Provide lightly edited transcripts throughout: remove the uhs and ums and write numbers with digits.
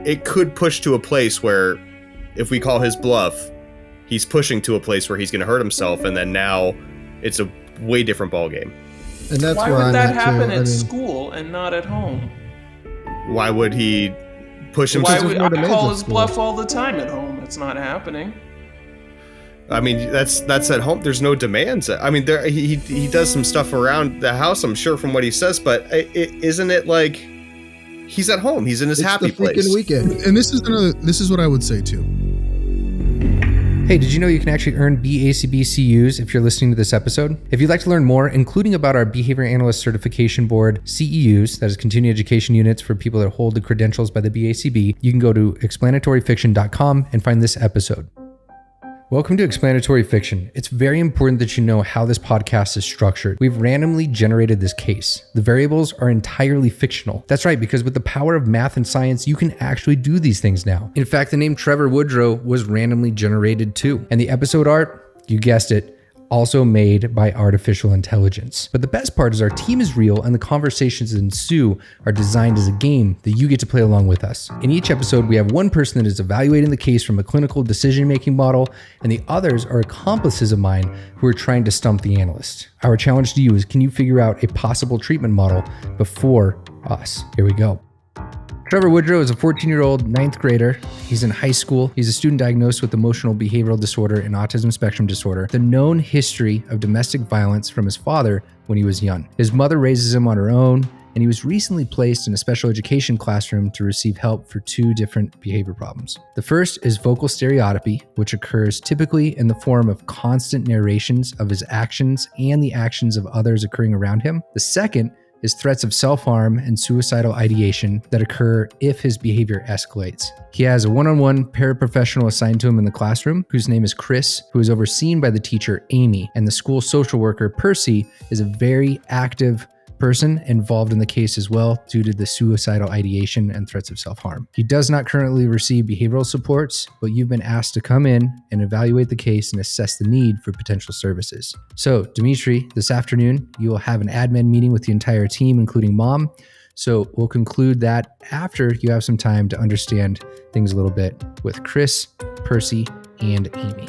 it could push to a place where if we call his bluff, he's pushing to a place where he's going to hurt himself, and then now it's a way different ballgame. And that's why would that happen at school and not at home? Why would he push himself? Why would I call his bluff all the time at home? It's not happening. I mean, that's at home. There's no demands. I mean, he does some stuff around the house, I'm sure, from what he says, but isn't it like he's at home? He's in his happy place. Weekend. And this is what I would say too. Hey, did you know you can actually earn BACB CEUs if you're listening to this episode? If you'd like to learn more, including about our Behavior Analyst Certification Board CEUs, that is continuing education units for people that hold the credentials by the BACB, you can go to explanatoryfiction.com and find this episode. Welcome to Explanatory Fiction. It's very important that you know how this podcast is structured. We've randomly generated this case. The variables are entirely fictional. That's right, because with the power of math and science, you can actually do these things now. In fact, the name Trevor Woodrow was randomly generated too. And the episode art, you guessed it, also made by artificial intelligence. But the best part is our team is real and the conversations that ensue are designed as a game that you get to play along with us. In each episode, we have one person that is evaluating the case from a clinical decision-making model, and the others are accomplices of mine who are trying to stump the analyst. Our challenge to you is, can you figure out a possible treatment model before us? Here we go. Trevor Woodrow is a 14-year-old ninth grader. He's in high school. He's a student diagnosed with emotional behavioral disorder and autism spectrum disorder. The known history of domestic violence from his father when he was young. His mother raises him on her own, and he was recently placed in a special education classroom to receive help for two different behavior problems. The first is vocal stereotypy, which occurs typically in the form of constant narrations of his actions and the actions of others occurring around him. The second is threats of self-harm and suicidal ideation that occur if his behavior escalates. He has a one-on-one paraprofessional assigned to him in the classroom, whose name is Chris, who is overseen by the teacher Amy, and the school social worker Percy is a very active person involved in the case as well due to the suicidal ideation and threats of self-harm. He does not currently receive behavioral supports, but you've been asked to come in and evaluate the case and assess the need for potential services. So, Dimitri, this afternoon, you will have an admin meeting with the entire team, including Mom. So we'll conclude that after you have some time to understand things a little bit with Chris, Percy, and Amy.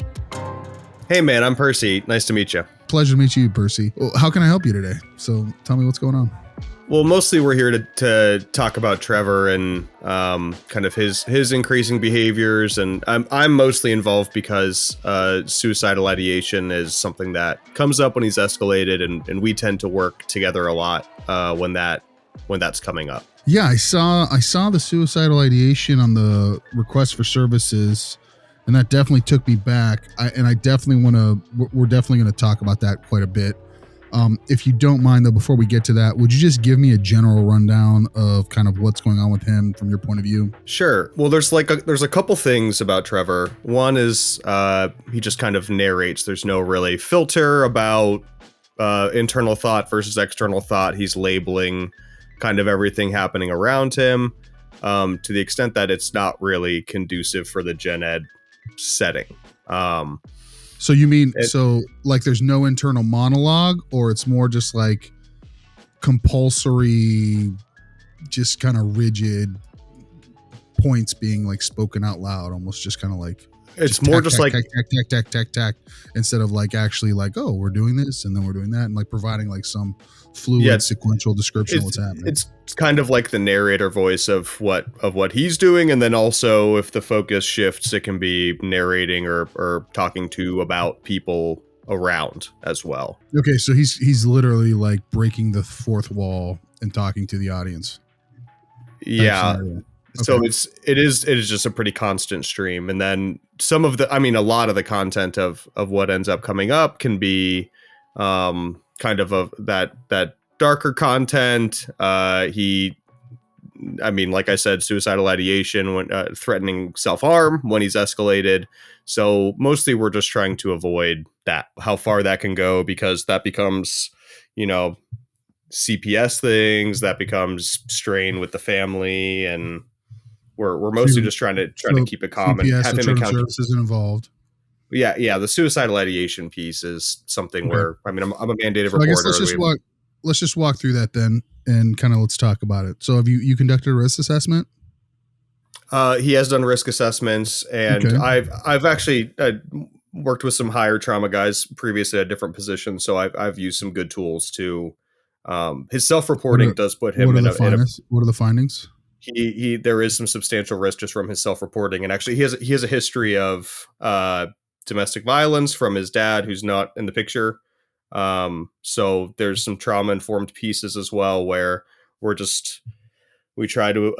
Hey man, I'm Percy. Nice to meet you. Pleasure to meet you, Percy. Well, how can I help you today? So tell me what's going on. Well, mostly we're here to talk about Trevor and kind of his increasing behaviors, and I'm mostly involved because suicidal ideation is something that comes up when he's escalated, and we tend to work together a lot when that's coming up. Yeah, I saw the suicidal ideation on the request for services, and that definitely took me back. We're definitely going to talk about that quite a bit. If you don't mind, though, before we get to that, would you just give me a general rundown of kind of what's going on with him from your point of view? Sure. Well, there's a couple things about Trevor. One is he just kind of narrates. There's no really filter about internal thought versus external thought. He's labeling kind of everything happening around him to the extent that it's not really conducive for the gen ed setting. So you mean, there's no internal monologue, or it's more just like compulsory, just kind of rigid points being like spoken out loud, almost just kind of like, it's more just like tack, instead of like actually like, oh, we're doing this and then we're doing that, and like providing like some fluid sequential description of what's happening. It's kind of like the narrator voice of what he's doing, and then also if the focus shifts, it can be narrating or talking to about people around as well. Okay, so he's literally like breaking the fourth wall and talking to the audience. Yeah. Okay. So it is just a pretty constant stream, and then a lot of the content of what ends up coming up can be kind of that darker content. Like I said, suicidal ideation, when threatening self-harm when he's escalated. So mostly we're just trying to avoid that, how far that can go, because that becomes, CPS things, that becomes strain with the family, and we're mostly just trying to keep it calm and have him account. Services involved. Yeah. The suicidal ideation piece is something where I'm a mandated reporter. I guess let's just walk through that then, and kind of let's talk about it. So have you conducted a risk assessment? He has done risk assessments, and Okay. I've actually worked with some higher trauma guys previously at different positions, so I've used some good tools to. His self-reporting does put him What are in the a findings? What are the findings? he there is some substantial risk just from his self-reporting, and actually he has a history of domestic violence from his dad, who's not in the picture. So there's some trauma-informed pieces as well where we try to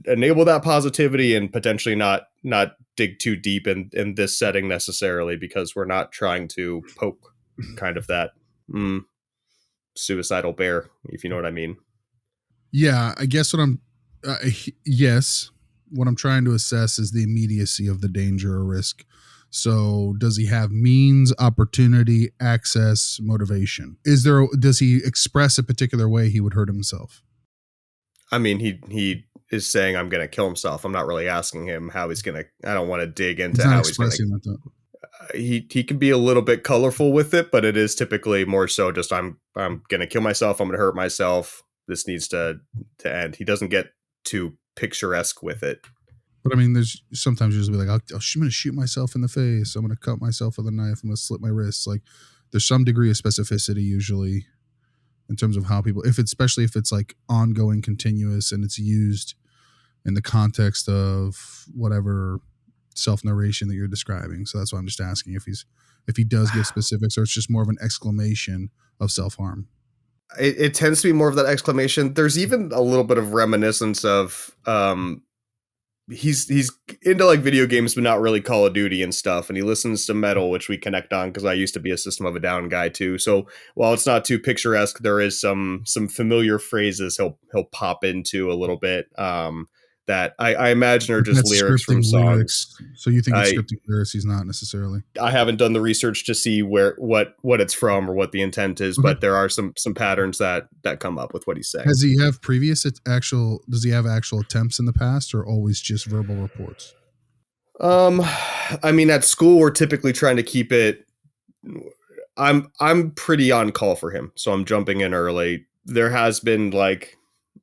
enable that positivity and potentially not dig too deep in this setting necessarily, because we're not trying to poke kind of that suicidal bear, if you know what I mean. Yeah, I guess yes, what I'm trying to assess is the immediacy of the danger or risk. So does he have means, opportunity, access, motivation? Does he express a particular way he would hurt himself? I mean, he is saying I'm going to kill himself. I'm not really asking him how he's going to. I don't want to dig into He's not how he's going expressing to. that though. He can be a little bit colorful with it, but it is typically more so just I'm going to kill myself. I'm going to hurt myself. This needs to end. He doesn't get too picturesque with it. But I mean, there's sometimes you'll just be like, I'm going to shoot myself in the face. I'm going to cut myself with a knife. I'm going to slit my wrists. Like, there's some degree of specificity usually in terms of how people, especially if it's like ongoing, continuous, and it's used in the context of whatever self-narration that you're describing. So that's why I'm just asking if he does give specifics, or it's just more of an exclamation of self-harm. It tends to be more of that exclamation. There's even a little bit of reminiscence of he's into like video games, but not really Call of Duty and stuff. And he listens to metal, which we connect on because I used to be a System of a Down guy too. So while it's not too picturesque, there is some familiar phrases he'll pop into a little bit. That I imagine are just That's lyrics from songs. Lyrics. So you think it's scripted lyrics? He's not necessarily. I haven't done the research to see what it's from or what the intent is, but there are some patterns that come up with what he's saying. Does he have does he have actual attempts in the past, or always just verbal reports? I mean, at school we're typically trying to keep it. I'm pretty on call for him, so I'm jumping in early. There has been like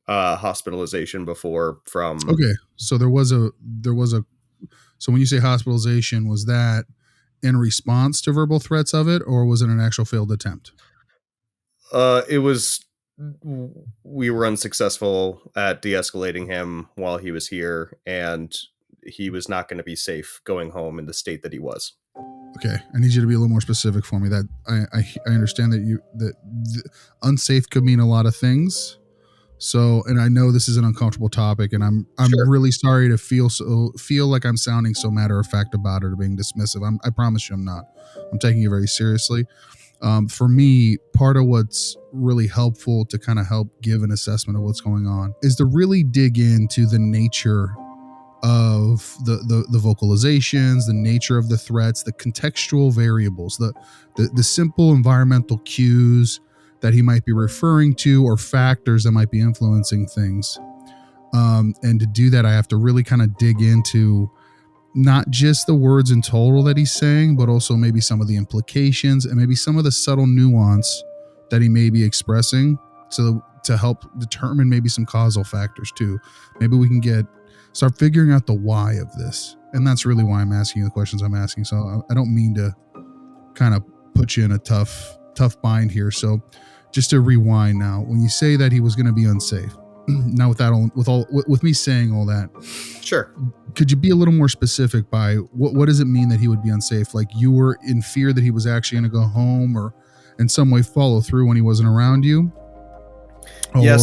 hospitalization before from. Okay, so there was a. So when you say hospitalization, was that in response to verbal threats of it, or was it an actual failed attempt? It was. We were unsuccessful at de-escalating him while he was here, and he was not going to be safe going home in the state that he was. Okay, I need you to be a little more specific for me. That I understand that unsafe could mean a lot of things. So, and I know this is an uncomfortable topic, and I'm Sure. really sorry to feel like I'm sounding so matter of fact about it or being dismissive. I promise you I'm not. I'm taking it very seriously. For me, part of what's really helpful to kind of help give an assessment of what's going on is to really dig into the nature of the vocalizations, the nature of the threats, the contextual variables, the simple environmental cues that he might be referring to, or factors that might be influencing things. And to do that, I have to really kind of dig into not just the words in total that he's saying, but also maybe some of the implications and maybe some of the subtle nuance that he may be expressing, so to help determine maybe some causal factors too. Maybe we can start figuring out the why of this. And that's really why I'm asking you the questions I'm asking. So I don't mean to kind of put you in a tough bind here. So just to rewind now, when you say that he was going to be unsafe, now with me saying all that, sure, could you be a little more specific by what does it mean that he would be unsafe? Like you were in fear that he was actually going to go home or in some way follow through when he wasn't around you? Yeah.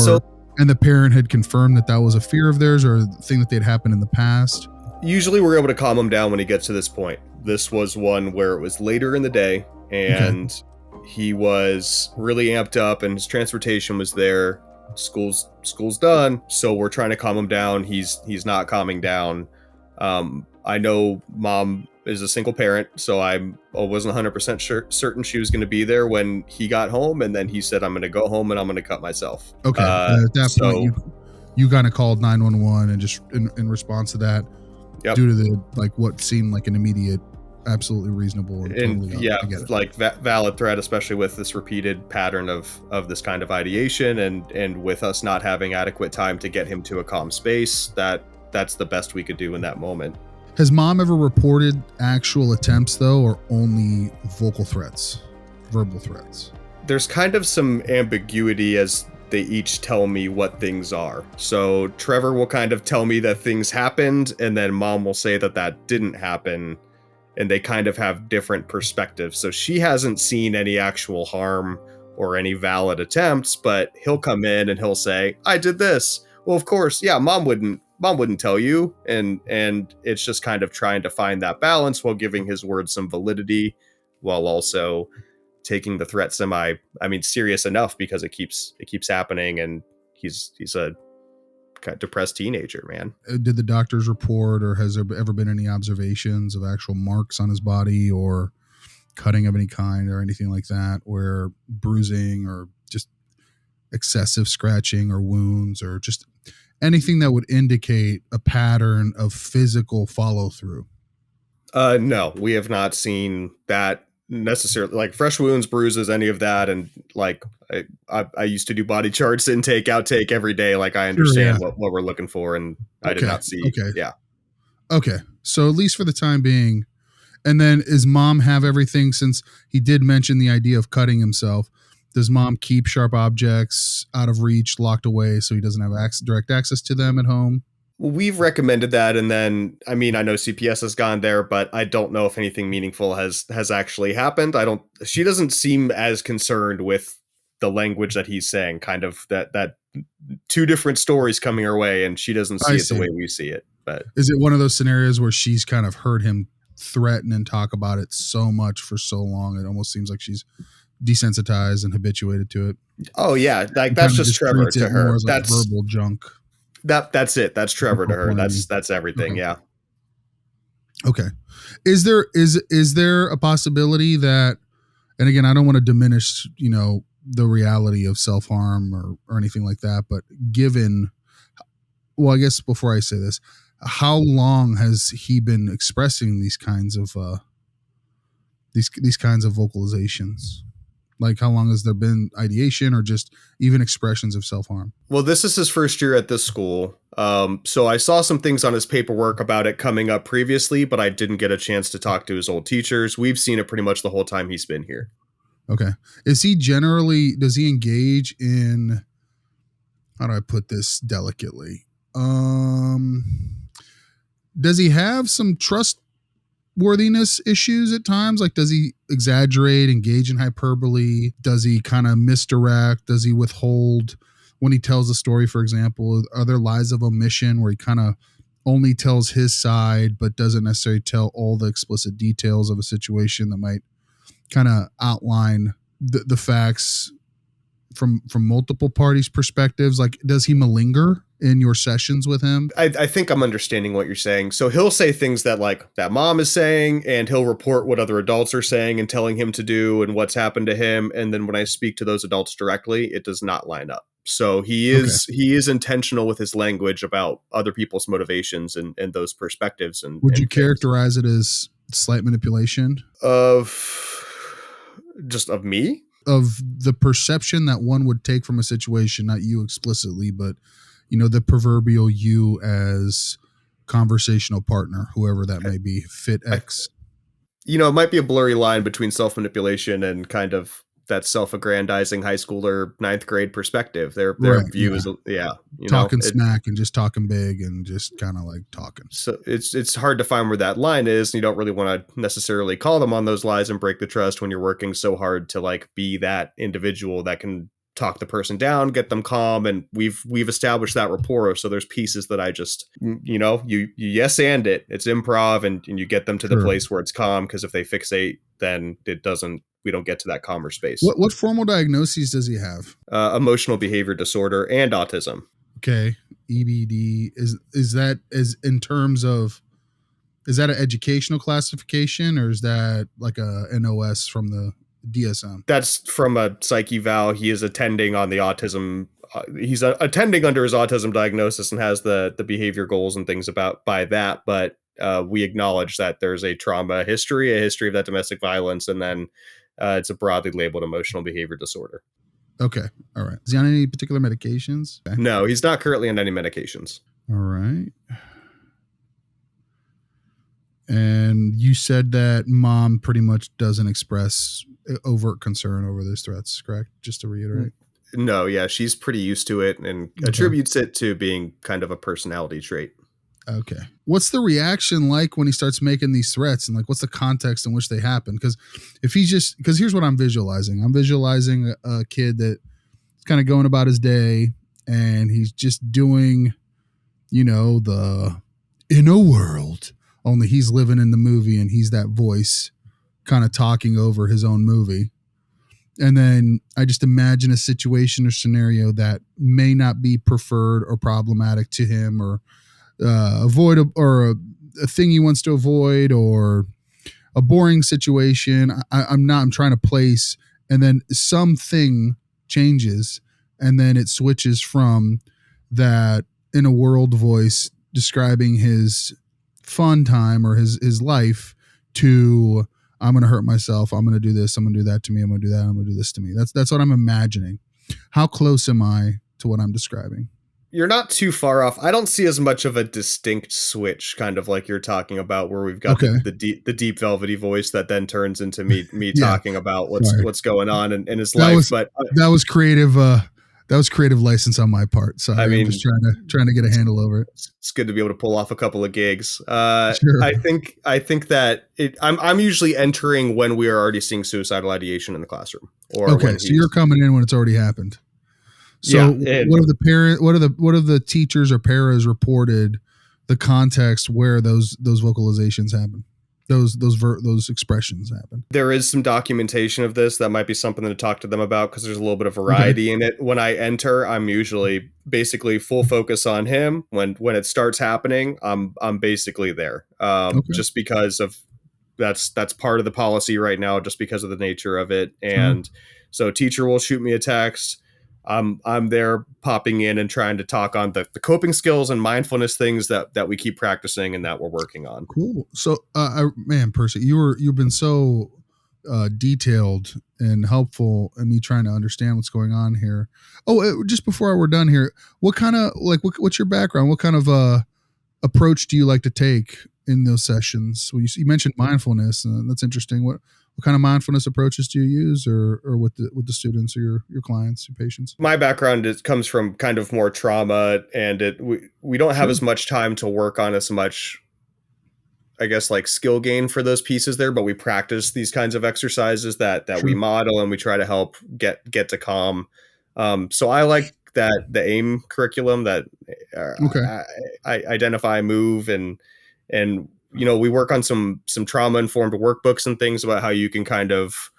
And the parent had confirmed that was a fear of theirs or a thing that they'd happened in the past? Usually we're able to calm him down when he gets to this point. This was one where it was later in the day and he was really amped up and his transportation was there. School's done. So we're trying to calm him down. He's not calming down. I know mom is a single parent, so I wasn't 100% certain she was going to be there when he got home. And then he said, I'm going to go home and I'm going to cut myself. Okay. At that point, you kind of called 911 and just in response to that, due to what seemed like an immediate, absolutely reasonable and totally like valid threat, especially with this repeated pattern of this kind of ideation and with us not having adequate time to get him to a calm space. That that's the best we could do in that moment. Has mom ever reported actual attempts though, or only vocal threats, verbal threats? There's kind of some ambiguity as they each tell me what things are. So Trevor will kind of tell me that things happened, and then mom will say that that didn't happen, and they kind of have different perspectives. So she hasn't seen any actual harm or any valid attempts, but he'll come in and he'll say, I did this. Well, of course, yeah, mom wouldn't tell you. And it's just kind of trying to find that balance while giving his words some validity, while also taking the threat serious enough, because it keeps happening, and he's a kind of depressed teenager, man. Did the doctors report, or has there ever been any observations of actual marks on his body or cutting of any kind or anything like that, where bruising or just excessive scratching or wounds or just anything that would indicate a pattern of physical follow through? No, we have not seen that necessarily, like fresh wounds, bruises, any of that. And like I used to do body charts, intake, outtake every day. Like I understand what we're looking for, and I did not see. Okay. So at least for the time being. And then is mom have everything, since he did mention the idea of cutting himself? Does mom keep sharp objects out of reach, locked away, so he doesn't have direct access to them at home? We've recommended that, and then I know CPS has gone there, but I don't know if anything meaningful has actually happened. She doesn't seem as concerned with the language that he's saying, kind of that two different stories coming her way, and she doesn't see it the way we see it. But is it one of those scenarios where she's kind of heard him threaten and talk about it so much for so long, it almost seems like she's desensitized and habituated to it? Oh yeah, like that's just Trevor to her. That's verbal junk. That's it. That's Trevor to her. That's everything. Okay. Yeah. Okay. Is there a possibility that, and again, I don't want to diminish, the reality of self-harm or anything like that, but I guess before I say this, how long has he been expressing these kinds of vocalizations? Like, how long has there been ideation or just even expressions of self-harm? Well, this is his first year at this school. So I saw some things on his paperwork about it coming up previously, but I didn't get a chance to talk to his old teachers. We've seen it pretty much the whole time he's been here. Okay. does he engage in, how do I put this delicately? Does he have some trustworthiness issues at times? Like, does he exaggerate, engage in hyperbole? Does he kind of misdirect? Does he withhold when he tells a story, for example? Are there lies of omission where he kind of only tells his side, but doesn't necessarily tell all the explicit details of a situation that might kind of outline the facts from multiple parties' perspectives? Like, does he malinger in your sessions with him? I think I'm understanding what you're saying. So he'll say things that mom is saying, and he'll report what other adults are saying and telling him to do and what's happened to him. And then when I speak to those adults directly, it does not line up. So he is intentional with his language about other people's motivations and those perspectives. And would you characterize it as slight manipulation of me? Of the perception that one would take from a situation, not you explicitly, but the proverbial you as conversational partner, whoever that may be, fit X. It might be a blurry line between self-manipulation and kind of that self-aggrandizing high schooler 9th grade perspective. Their view is talking smack and just talking big and just kind of like talking. So it's hard to find where that line is. You don't really want to necessarily call them on those lies and break the trust when you're working so hard to like be that individual that can talk the person down, get them calm, and we've established that rapport. So there's pieces that I just you yes and it's improv, and you get them to the place where it's calm, because if they fixate, then we don't get to that calmer space. What formal diagnoses does he have? Emotional behavior disorder and autism. Okay. EBD is that in terms of, is that an educational classification, or is that like a NOS from the DSM? That's from a psych eval. He is attending on the autism. He's attending under his autism diagnosis and has the behavior goals and things by that. But we acknowledge that there's a trauma history, a history of that domestic violence, and then it's a broadly labeled emotional behavior disorder. Okay. All right. Is he on any particular medications? Okay. No, he's not currently on any medications. All right. you said that mom pretty much doesn't express overt concern over those threats, correct? Just to reiterate. No, yeah, she's pretty used to it and attributes it to being kind of a personality trait. Okay. What's the reaction like when he starts making these threats, and like what's the context in which they happen? Because here's what I'm visualizing. I'm visualizing a kid that's kind of going about his day and he's just doing, the inner world, only he's living in the movie and he's that voice kind of talking over his own movie. And then I just imagine a situation or scenario that may not be preferred or problematic to him, or avoid a thing he wants to avoid, or a boring situation. I'm trying to place, and then something changes, and then it switches from that in a world voice describing his fun time or his life to, I'm going to hurt myself. I'm going to do this. I'm going to do that to me. I'm going to do that. I'm going to do this to me. That's what I'm imagining. How close am I to what I'm describing? You're not too far off. I don't see as much of a distinct switch, kind of like you're talking about, where we've got the deep velvety voice that then turns into me talking about what's going on in his life. But that was creative. That was creative license on my part. So I'm just trying to get a handle over it. It's good to be able to pull off a couple of gigs. Sure. I think that I'm usually entering when we are already seeing suicidal ideation in the classroom. So you're coming in when it's already happened. So what have the teachers or paras reported the context where those vocalizations happen? Those expressions happen. There is some documentation of this that might be something to talk to them about, because there's a little bit of variety in it. When I enter, I'm usually basically full focus on him. When it starts happening, I'm basically there. Just because of that's part of the policy right now, just because of the nature of it. And so teacher will shoot me a text. I'm there popping in and trying to talk on the coping skills and mindfulness things that we keep practicing and that we're working on. Cool. So, Percy, you've been so detailed and helpful in me trying to understand what's going on here. Oh, just before we're done here, what kind of what's your background? What kind of approach do you like to take in those sessions? Well, you mentioned mindfulness, and that's interesting. What kind of mindfulness approaches do you use, or with the students or your clients, your patients? My background comes from kind of more trauma, and we don't have as much time to work on as much, I guess, like skill gain for those pieces there, but we practice these kinds of exercises that we model, and we try to help get to calm. So I like the AIM curriculum that I identify, move, and we work on some trauma-informed workbooks and things about how you can kind of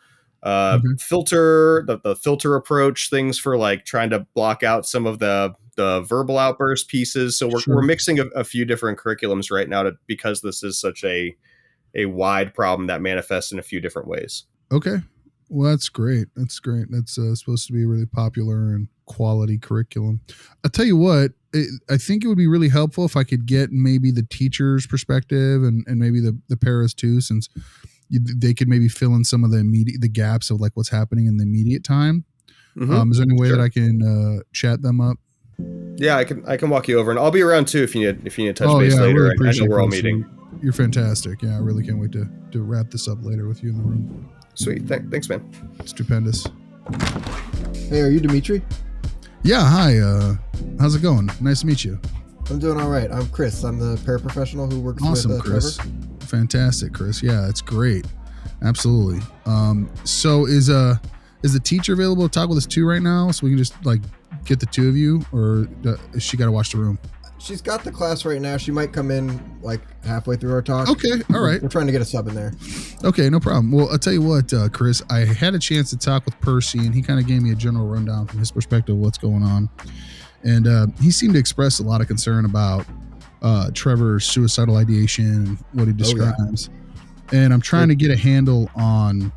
filter the filter approach, things for like trying to block out some of the verbal outburst pieces. So we're mixing a few different curriculums right now because this is such a wide problem that manifests in a few different ways. Okay. Well, that's great. That's supposed to be a really popular and quality curriculum. I'll tell you what, I think it would be really helpful if I could get maybe the teacher's perspective and maybe the paras too, since they could maybe fill in some of the gaps of like what's happening in the immediate time. Is there any way that I can chat them up? Yeah, I can walk you over, and I'll be around too if you need to touch base later. Really I know we're all meeting. You're fantastic. Yeah, I really can't wait to wrap this up later with you in the room. Sweet. Thanks, man. Stupendous. Hey, are you Dimitri? Yeah, hi. How's it going? Nice to meet you. I'm doing all right. I'm Chris. I'm the paraprofessional who works with Chris. Trevor. Fantastic, Chris. Yeah, that's great. Absolutely. So is the teacher available to talk with us too right now, so we can just like get the two of you, or is she got to watch the room? She's got the class right now. She might come in like halfway through our talk. Okay, all right. We're trying to get a sub in there. Okay, no problem. Well, I'll tell you what, Chris, I had a chance to talk with Percy, and he kind of gave me a general rundown from his perspective of what's going on. And he seemed to express a lot of concern about Trevor's suicidal ideation and what he describes. And I'm trying to get a handle on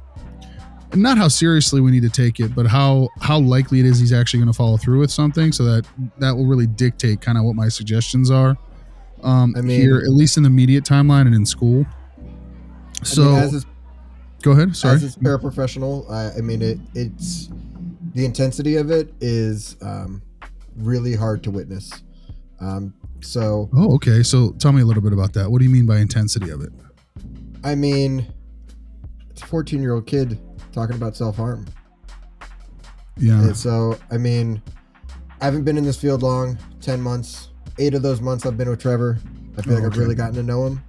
not how seriously we need to take it, but how likely it is he's actually going to follow through with something, so that will really dictate kind of what my suggestions are here, at least in the immediate timeline and in school. So go ahead. Sorry. As a paraprofessional, it's the intensity of it is really hard to witness. Okay. So tell me a little bit about that. What do you mean by intensity of it? I mean, it's a 14-year-old kid talking about self-harm. Yeah. And so, I mean, I haven't been in this field long, 10 months. 8 of those months I've been with Trevor. I feel like I've really gotten to know him.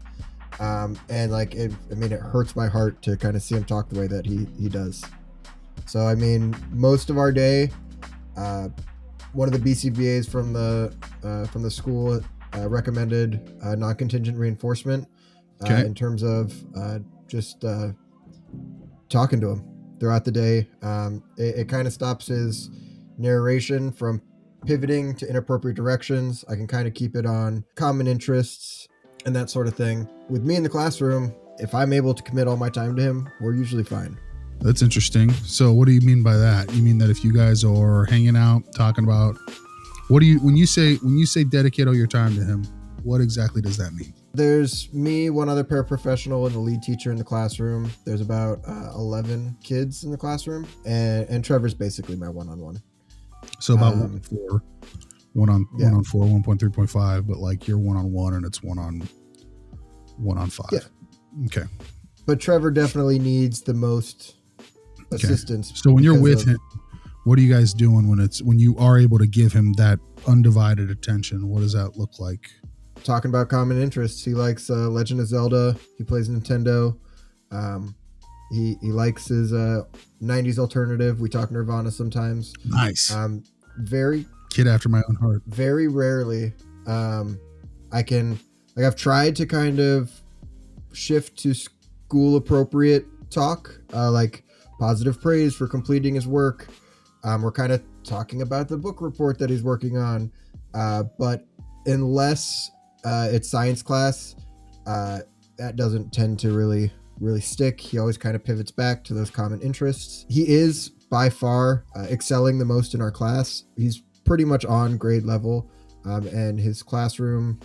And like, it hurts my heart to kind of see him talk the way that he does. So, I mean, most of our day, one of the BCBAs from the school recommended non-contingent reinforcement in terms of just talking to him throughout the day. It kind of stops his narration from pivoting to inappropriate directions. I can kind of keep it on common interests and that sort of thing. With me in the classroom, if I'm able to commit all my time to him, we're usually fine. That's interesting. So what do you mean by that? You mean that if you guys are hanging out, talking about, what do you, when you say dedicate all your time to him, what exactly does that mean? There's me, one other paraprofessional, and the lead teacher in the classroom. There's about 11 kids in the classroom, and Trevor's basically my one-on-one. So about 1-4, 1.3.5, but like you're one-on-one and it's one on 5. Yeah. Okay. But Trevor definitely needs the most assistance. So when you're with him, what are you guys doing when you are able to give him that undivided attention? What does that look like? Talking about common interests. He likes Legend of Zelda. He plays Nintendo. He likes his 90s alternative. We talk Nirvana sometimes. Nice. Very kid after my own heart. Very rarely I've tried to kind of shift to school appropriate talk, like positive praise for completing his work. We're kind of talking about the book report that he's working on, but unless it's science class, that doesn't tend to really stick. He always kind of pivots back to those common interests. He is by far excelling the most in our class. He's pretty much on grade level, and his classroom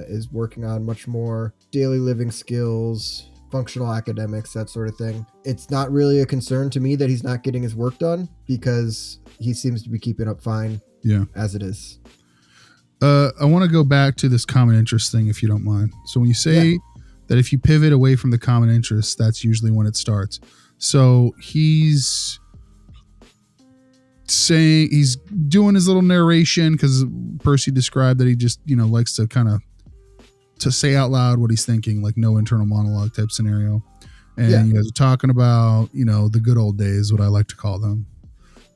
is working on much more daily living skills, functional academics, that sort of thing. It's not really a concern to me that he's not getting his work done because he seems to be keeping up fine as it is. I want to go back to this common interest thing, if you don't mind. So when you say that if you pivot away from the common interest, that's usually when it starts. So he's saying, he's doing his little narration because Percy described that he just, likes to kind of to say out loud what he's thinking, like no internal monologue type scenario. And you guys are talking about, the good old days, what I like to call them.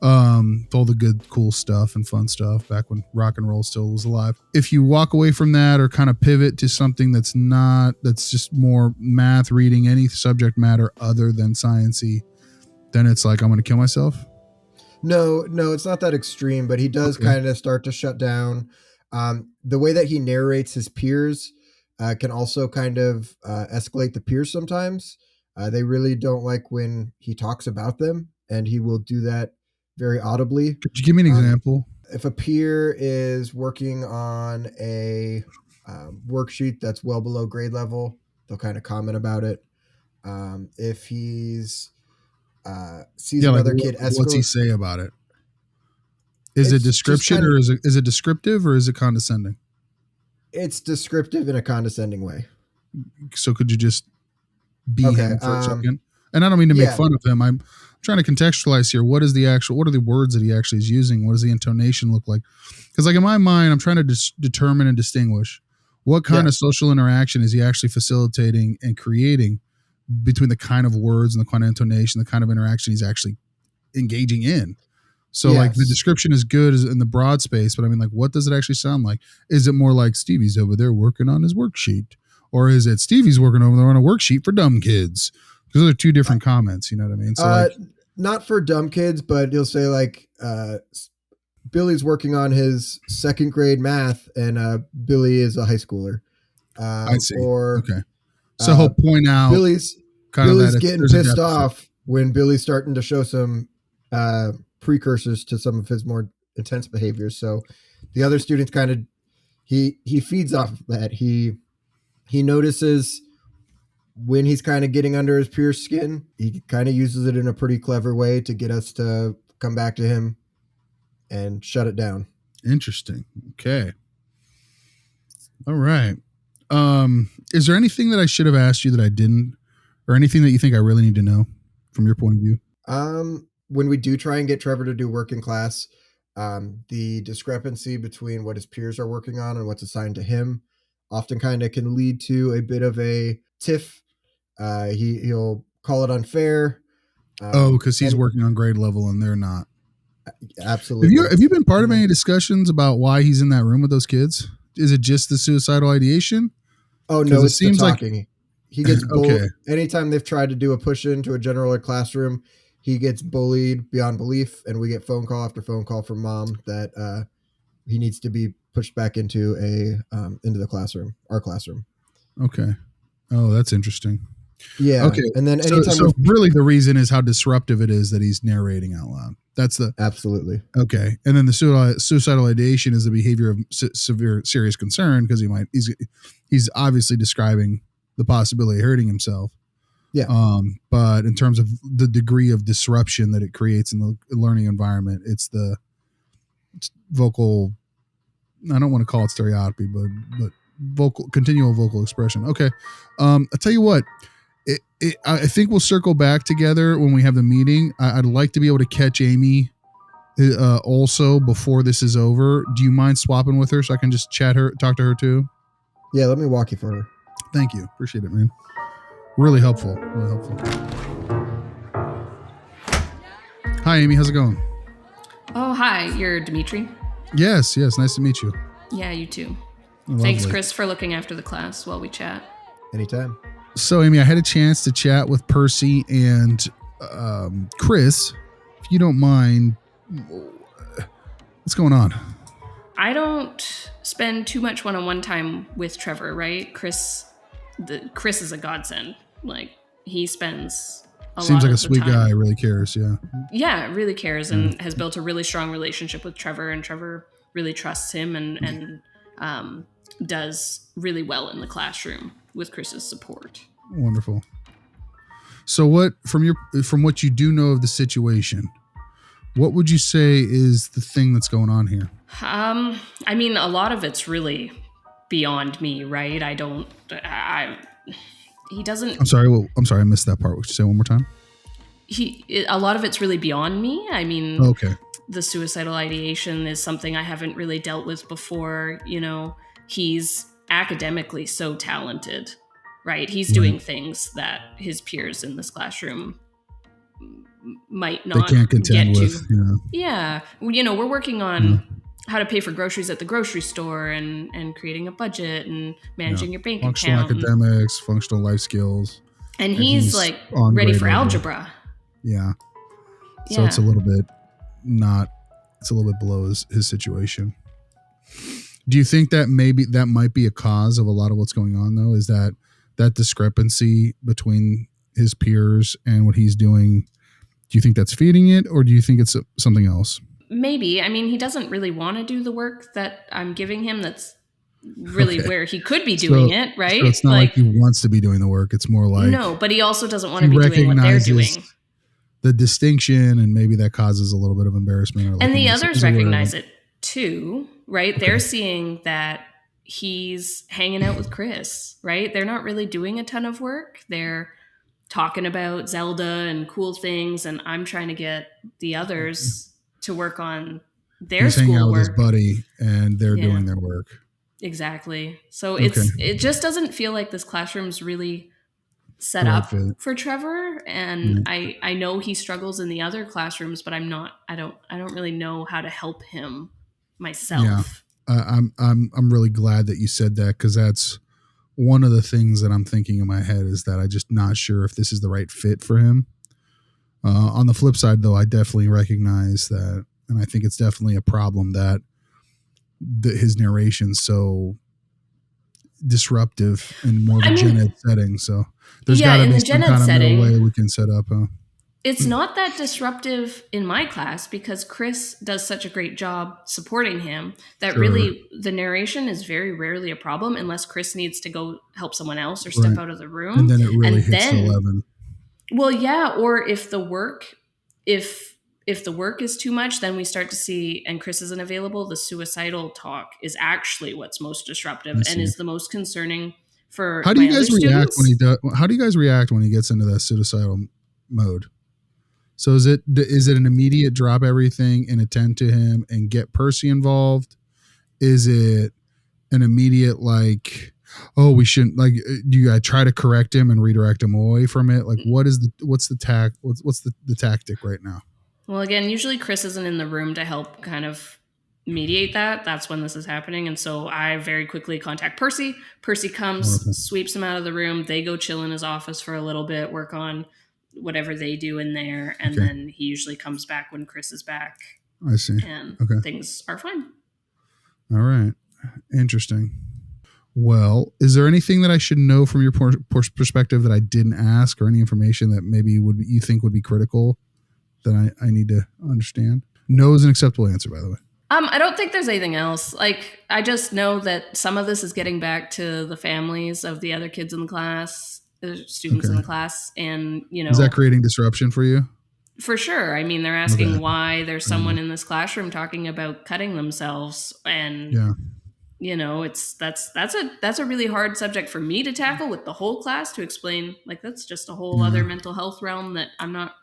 All the good, cool stuff and fun stuff back when rock and roll still was alive. If you walk away from that or kind of pivot to something that's just more math, reading, any subject matter other than sciencey, then it's like, I'm going to kill myself. No, it's not that extreme, but he does kind of start to shut down. The way that he narrates his peers can also kind of escalate the peers sometimes. They really don't like when he talks about them, and he will do that very audibly. Could you give me an example? If a peer is working on a worksheet that's well below grade level, they'll kind of comment about it. If he's sees another kid escalate, what's he say about it? Is it description or is it descriptive or is it condescending? It's descriptive in a condescending way. So could you just be him for a second? And I don't mean to make fun of him. I'm trying to contextualize here. What are the words that he actually is using? What does the intonation look like? Because like in my mind, I'm trying to determine and distinguish what kind of social interaction is he actually facilitating and creating between the kind of words and the kind of intonation, the kind of interaction he's actually engaging in. So like the description is good in the broad space, but I mean, like, what does it actually sound like? Is it more like Stevie's over there working on his worksheet? Or is it Stevie's working over there on a worksheet for dumb kids? Because those are two different comments, you know what I mean? So not for dumb kids, but you'll say like, Billy's working on his second grade math and Billy is a high schooler. I see. So he'll point out Billy's getting pissed off when Billy's starting to show some precursors to some of his more intense behaviors. So the other students kind of he feeds off of that. He notices when he's kind of getting under his peer's skin. He kind of uses it in a pretty clever way to get us to come back to him and shut it down. Interesting. Okay. All right. Is there anything that I should have asked you that I didn't or anything that you think I really need to know from your point of view? When we do try and get Trevor to do work in class, the discrepancy between what his peers are working on and what's assigned to him often kind of can lead to a bit of a tiff. He'll call it unfair. Because he's working on grade level and they're not. Absolutely. Have you been part of any discussions about why he's in that room with those kids? Is it just the suicidal ideation? Oh no, it seems the talking. Like he gets bullied. Okay. Anytime they've tried to do a push into a general ed classroom, he gets bullied beyond belief, and we get phone call after phone call from mom that he needs to be pushed back into into the classroom, our classroom. Okay. Oh, that's interesting. Yeah. Okay. And then so really the reason is how disruptive it is that he's narrating out loud. That's the absolutely okay. And then the suicidal ideation is the behavior of serious concern because he's obviously describing the possibility of hurting himself. Yeah. But in terms of the degree of disruption that it creates in the learning environment, it's vocal. I don't want to call it stereotypy, but continual vocal expression. Okay. I'll tell you what. I think we'll circle back together when we have the meeting. I'd like to be able to catch Amy also before this is over. Do you mind swapping with her so I can just talk to her too? Yeah, let me walk you for her. Thank you. Appreciate it, man. Really helpful. Really helpful. Hi, Amy. How's it going? Oh, hi. You're Dimitri? Yes. Nice to meet you. Yeah, you too. Lovely. Thanks, Chris, for looking after the class while we chat. Anytime. So, Amy, I had a chance to chat with Percy and Chris. If you don't mind, what's going on? I don't spend too much one-on-one time with Trevor, right? Chris is a godsend. Like, he spends a Seems lot like of a sweet the time. guy. Really cares. Yeah. Yeah, really cares and has built a really strong relationship with Trevor, and Trevor really trusts him and does really well in the classroom with Chris's support. Wonderful. So what from what you do know of the situation, what would you say is the thing that's going on here? I mean, a lot of it's really beyond me, right? He doesn't. I'm sorry. I missed that part. Would you say one more time? A lot of it's really beyond me. I mean, okay. The suicidal ideation is something I haven't really dealt with before. You know, he's academically so talented, right? He's doing things that his peers in this classroom might not they can't contend get with. To. Yeah. You know, we're working on how to pay for groceries at the grocery store and creating a budget and managing your bank functional account. Functional academics, functional life skills. And he's like ready for algebra. Yeah. So it's a little bit below his situation. Do you think that that might be a cause of a lot of what's going on though? Is that discrepancy between his peers and what he's doing? Do you think that's feeding it, or do you think it's something else? Maybe. I mean, he doesn't really want to do the work that I'm giving him. That's really where he could be doing it, right? So it's not like he wants to be doing the work. It's more like no, but he also doesn't want to be doing what they're doing. The distinction, and maybe that causes a little bit of embarrassment. Or and the others recognize it too, right? Okay. They're seeing that he's hanging out with Chris, right? They're not really doing a ton of work. They're talking about Zelda and cool things, and I'm trying to get the others to work on their schoolwork. He's hanging out with his buddy, and they're doing their work. Exactly. So it just doesn't feel like this classroom's really set up for Trevor, and I know he struggles in the other classrooms, but I don't really know how to help him myself. Yeah. I'm really glad that you said that, because that's one of the things that I'm thinking in my head, is that I'm just not sure if this is the right fit for him. On the flip side, though, I definitely recognize that, and I think it's definitely a problem that his narration's so disruptive in more of a gen ed setting. So there's got to be some kind of middle way we can set up. It's not that disruptive in my class, because Chris does such a great job supporting him that really the narration is very rarely a problem unless Chris needs to go help someone else or step out of the room. And then it really hits 11. Well, yeah. Or if the work is too much, then we start to see, and Chris isn't available, the suicidal talk is actually what's most disruptive and is the most concerning for how do you guys react students. when he does? How do you guys react when he gets into that suicidal mode? So is it an immediate drop everything and attend to him and get Percy involved? Is it an immediate like, oh, we shouldn't, like, do you try to correct him and redirect him away from it? Like, what's the tactic right now? Well, again, usually Chris isn't in the room to help kind of mediate that. That's when this is happening. And so I very quickly contact Percy. Percy comes, Wonderful. Sweeps him out of the room. They go chill in his office for a little bit, work on whatever they do in there. And then he usually comes back when Chris is back. I see. And things are fine. All right. Interesting. Well, is there anything that I should know from your perspective that I didn't ask, or any information that maybe you think would be critical that I need to understand? No is an acceptable answer, by the way. I don't think there's anything else. Like, I just know that some of this is getting back to the families of the other kids in the class, the students in the class. And, is that creating disruption for you? For sure. I mean, they're asking why there's someone in this classroom talking about cutting themselves. And, that's a really hard subject for me to tackle with the whole class, to explain. Like, that's just a whole other mental health realm that I'm not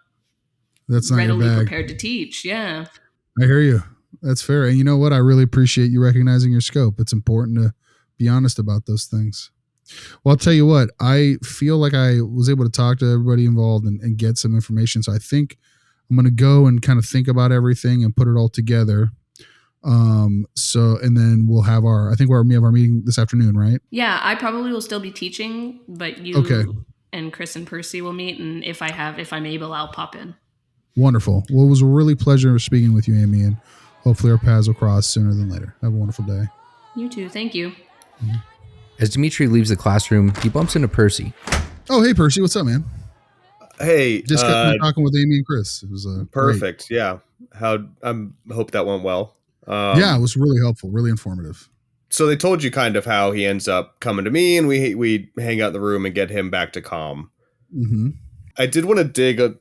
readily prepared to teach. Yeah. I hear you. That's fair. And you know what? I really appreciate you recognizing your scope. It's important to be honest about those things. Well, I'll tell you what, I feel like I was able to talk to everybody involved and get some information. So I think I'm going to go and kind of think about everything and put it all together. And then we'll have our meeting this afternoon, right? Yeah, I probably will still be teaching, but you and Chris and Percy will meet. And if I'm able, I'll pop in. Wonderful. Well, it was a really pleasure speaking with you, Amy, and hopefully our paths will cross sooner than later. Have a wonderful day. You too. Thank you. Mm-hmm. As Dimitri leaves the classroom, he bumps into Percy. Oh, hey, Percy. What's up, man? Hey. Just got talking with Amy and Chris. It was perfect. Great. Yeah. Hope that went well. Yeah, it was really helpful, really informative. So they told you kind of how he ends up coming to me, and we hang out in the room and get him back to calm. Mm-hmm. I did want to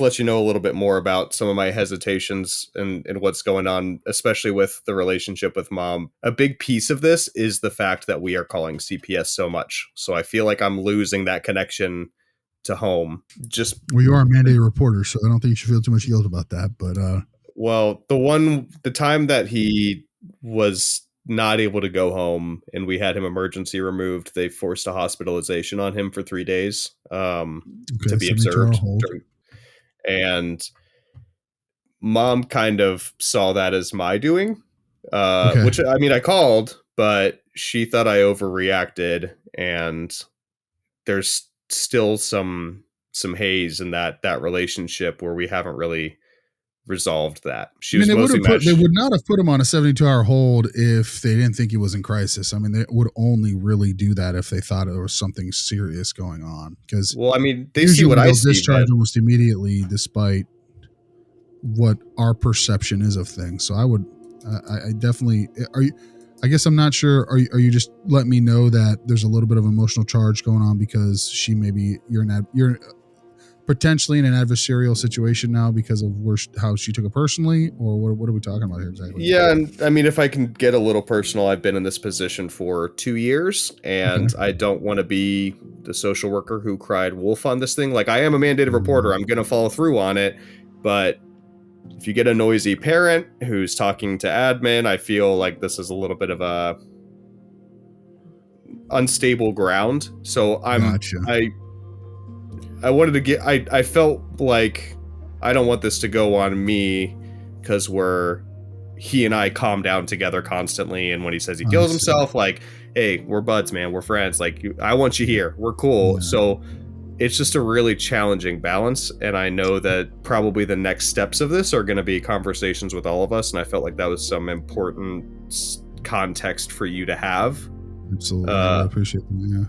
let you know a little bit more about some of my hesitations and what's going on, especially with the relationship with mom. A big piece of this is the fact that we are calling CPS so much. So I feel like I'm losing that connection to home. Well, you are a mandated reporter, so I don't think you should feel too much guilt about that. But well, the time that he was not able to go home and we had him emergency removed, they forced a hospitalization on him for 3 days to be observed. And mom kind of saw that as my doing, which, I mean, I called, but she thought I overreacted, and there's still some haze in that relationship where we haven't really resolved that. They would not have put him on a 72-hour hold if they didn't think he was in crisis. I mean, they would only really do that if they thought there was something serious going on. Because, well, I mean, they see what I see. Discharge almost immediately, despite what our perception is of things. So I definitely are you. I guess I'm not sure. Are you just letting me know that there's a little bit of emotional charge going on because you're potentially in an adversarial situation now because of how she took it personally, or what are we talking about here exactly? Yeah, and I mean, if I can get a little personal, I've been in this position for 2 years, and I don't want to be the social worker who cried wolf on this thing. Like, I am a mandated reporter. I'm going to follow through on it, but if you get a noisy parent who's talking to admin, I feel like this is a little bit of a unstable ground. So I wanted to get, I felt like I don't want this to go on me because he and I calm down together constantly. And when he says he kills himself, like, hey, we're buds, man. We're friends. Like, I want you here. We're cool. Yeah. So it's just a really challenging balance. And I know that probably the next steps of this are going to be conversations with all of us. And I felt like that was some important context for you to have. Absolutely. I appreciate that. Yeah.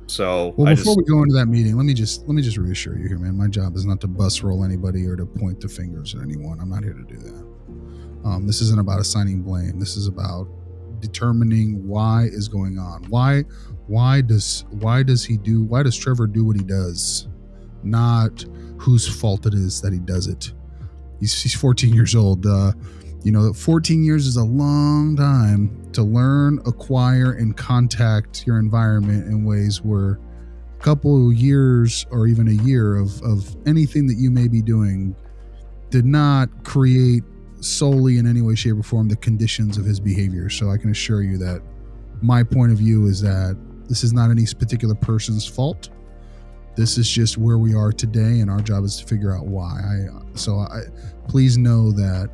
So before we go into that meeting, let me just reassure you here, man. My job is not to bus roll anybody or to point the fingers at anyone. I'm not here to do that. This isn't about assigning blame. This is about determining why is going on. Why does Trevor do what he does? Not whose fault it is that he does it. He's 14 years old. 14 years is a long time to learn, acquire, and contact your environment in ways where a couple of years or even a year of anything that you may be doing did not create solely in any way, shape, or form the conditions of his behavior. So I can assure you that my point of view is that this is not any particular person's fault. This is just where we are today, and our job is to figure out why. Please know that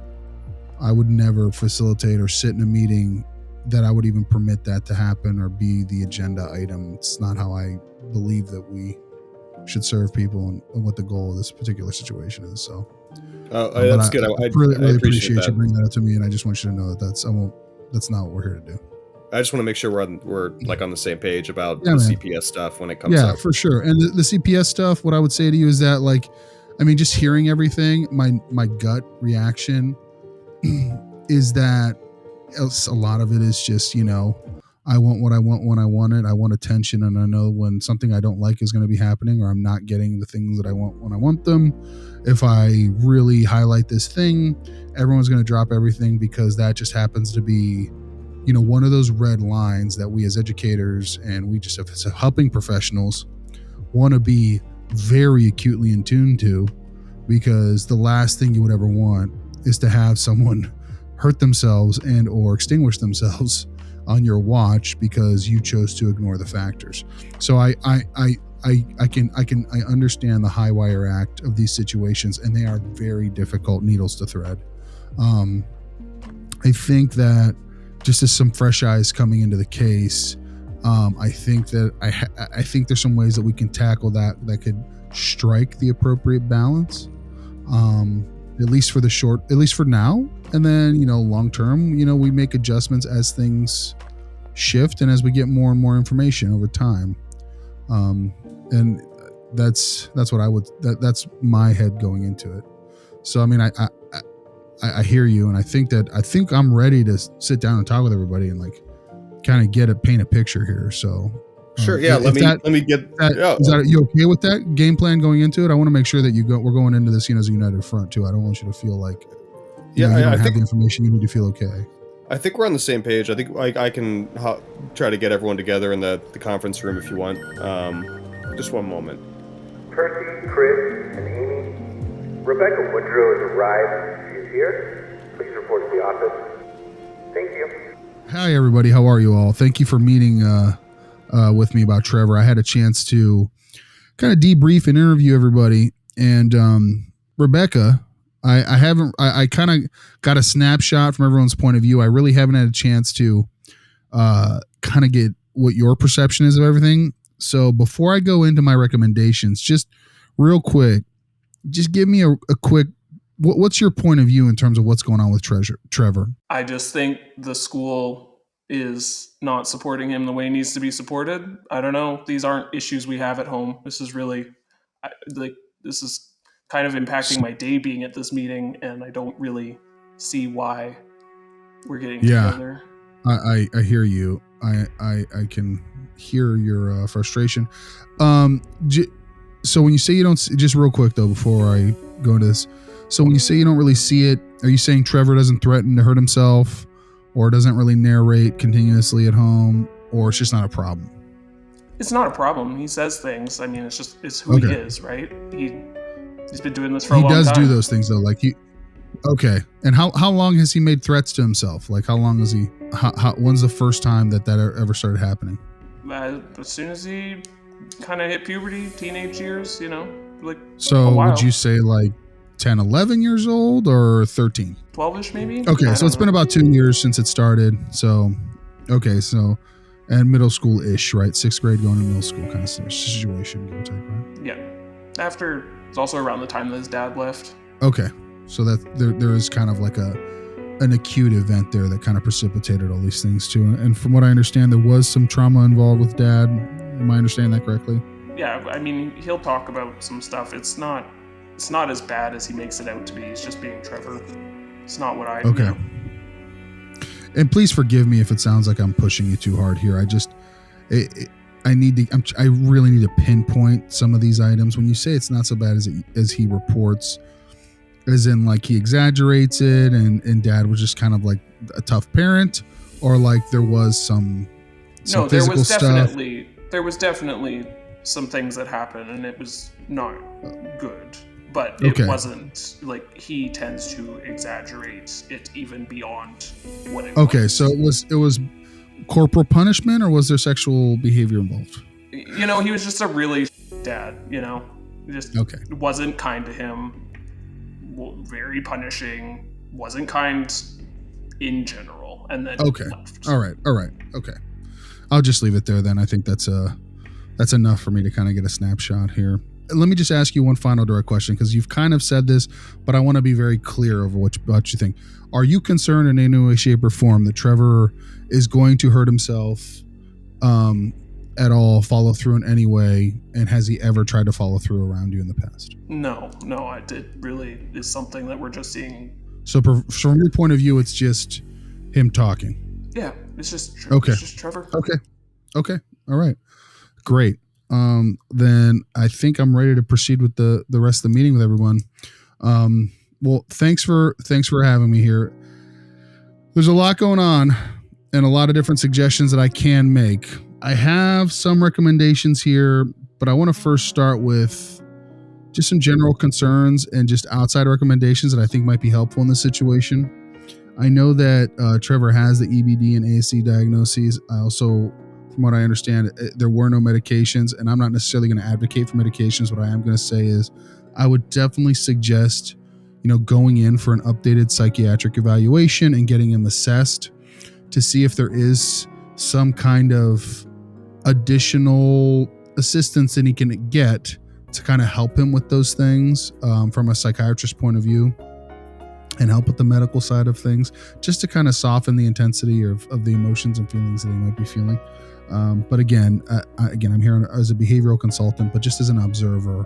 I would never facilitate or sit in a meeting that I would even permit that to happen or be the agenda item. It's not how I believe that we should serve people and what the goal of this particular situation is. So that's good. I really appreciate you bringing that up to me, and I just want you to know that that's not what we're here to do. I just want to make sure we're like on the same page about the CPS stuff when it comes up. Yeah, for sure. And the CPS stuff, what I would say to you is that, like, I mean, just hearing everything, my gut reaction is that a lot of it is just, I want what I want when I want it. I want attention, and I know when something I don't like is going to be happening, or I'm not getting the things that I want when I want them. If I really highlight this thing, everyone's going to drop everything because that just happens to be, one of those red lines that we as educators and we just as helping professionals want to be very acutely in tune to, because the last thing you would ever want is to have someone hurt themselves and or extinguish themselves on your watch because you chose to ignore the factors. So I understand the high wire act of these situations, and they are very difficult needles to thread. I think that just as some fresh eyes coming into the case, I think that I think there's some ways that we can tackle that could strike the appropriate balance. At least for now. And then, long term, we make adjustments as things shift and as we get more and more information over time. And that's what that's my head going into it. So, I mean, I hear you. And I think I'm ready to sit down and talk with everybody and like kind of paint a picture here. So sure. Yeah. Let me get that. Yeah. Is that, you okay with that game plan going into it? I want to make sure that we're going into this, as a united front too. I don't want you to feel like, you don't have the information. You need to feel okay. I think we're on the same page. I think I can try to get everyone together in the conference room if you want. Just one moment. Percy, Chris, and Amy, Rebecca Woodrow has arrived. She is here. Please report to the office. Thank you. Hi, everybody. How are you all? Thank you for meeting with me about Trevor. I had a chance to kind of debrief and interview everybody. And Rebecca, I kind of got a snapshot from everyone's point of view. I really haven't had a chance to kind of get what your perception is of everything. So before I go into my recommendations, just real quick, just give me a quick, what's your point of view in terms of what's going on with Trevor? I just think the school is not supporting him the way he needs to be supported. I don't know. These aren't issues we have at home. This is really this is kind of impacting my day being at this meeting, and I don't really see why we're getting together. I hear you. I can hear your frustration. So when you say you don't, just real quick though, before I go into this, so when you say you don't really see it, are you saying Trevor doesn't threaten to hurt himself, or doesn't really narrate continuously at home, or it's just not a problem? It's not a problem. He says things. I mean, it's who he is, right? He's been doing this for a long time. He does do those things though. Like okay. And how long has he made threats to himself? Like how long has he, when's the first time that ever started happening? As soon as he kind of hit puberty, teenage years, like. So would you say like 10, 11 years old or 13? 12ish maybe. Okay. So it's been about 2 years since it started. So, okay. So, and middle school ish, right? 6th grade going to middle school kind of situation, give or take, right? Yeah. It's also around the time that his dad left. Okay. So that there is kind of like an acute event there that kind of precipitated all these things too. And from what I understand, there was some trauma involved with dad. Am I understanding that correctly? Yeah. I mean, he'll talk about some stuff. It's not as bad as he makes it out to be. He's just being Trevor. It's not what I do. Okay. And please forgive me if it sounds like I'm pushing you too hard here. I really need to pinpoint some of these items. When you say it's not so bad as he reports, As in, like, he exaggerates it and dad was just kind of like a tough parent, or like there was some no, physical stuff? There was definitely some things that happened, and it was not good. But it wasn't like he tends to exaggerate it even beyond what it was. Okay, so it was corporal punishment, or was there sexual behavior involved? He was just a really dad. Just wasn't kind to him. Very punishing, wasn't kind in general, and then left. All right, okay. I'll just leave it there then. I think that's enough for me to kind of get a snapshot here. Let me just ask you one final direct question, because you've kind of said this, but I want to be very clear over what you think. Are you concerned in any way, shape, or form that Trevor is going to hurt himself at all, follow through in any way, and has he ever tried to follow through around you in the past? No, it really is something that we're just seeing. So from your point of view, it's just him talking? Yeah, it's just Trevor. Okay, all right, great. Then I think I'm ready to proceed with the rest of the meeting with everyone. Well, thanks for having me here. There's a lot going on and a lot of different suggestions that I can make. I have some recommendations here, but I want to first start with just some general concerns and just outside recommendations that I think might be helpful in this situation. I know that Trevor has the EBD and ASD diagnoses. I also, from what I understand, there were no medications, and I'm not necessarily going to advocate for medications. What I am going to say is I would definitely suggest, going in for an updated psychiatric evaluation and getting him assessed to see if there is some kind of additional assistance that he can get to kind of help him with those things from a psychiatrist's point of view, and help with the medical side of things, just to kind of soften the intensity of the emotions and feelings that he might be feeling. But again, I'm here as a behavioral consultant, but just as an observer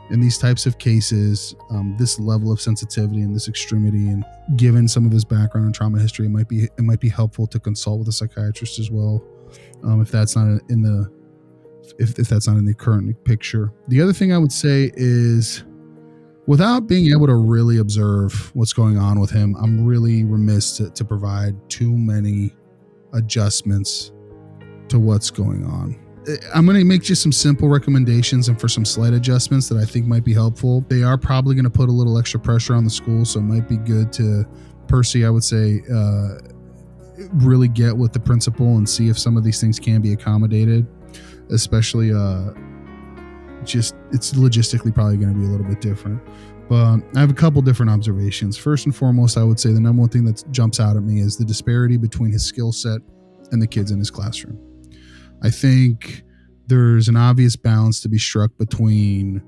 in these types of cases, this level of sensitivity and this extremity, and given some of his background and trauma history, it might be helpful to consult with a psychiatrist as well, if that's not in the current picture. The other thing I would say is, without being able to really observe what's going on with him, I'm really remiss to provide too many adjustments to what's going on. I'm going to make just some simple recommendations and for some slight adjustments that I think might be helpful. They are probably going to put a little extra pressure on the school, so it might be good to, Percy, I would say, really get with the principal and see if some of these things can be accommodated, especially it's logistically probably going to be a little bit different. But I have a couple different observations. First and foremost, I would say the number one thing that jumps out at me is the disparity between his skill set and the kids in his classroom. I think there's an obvious balance to be struck between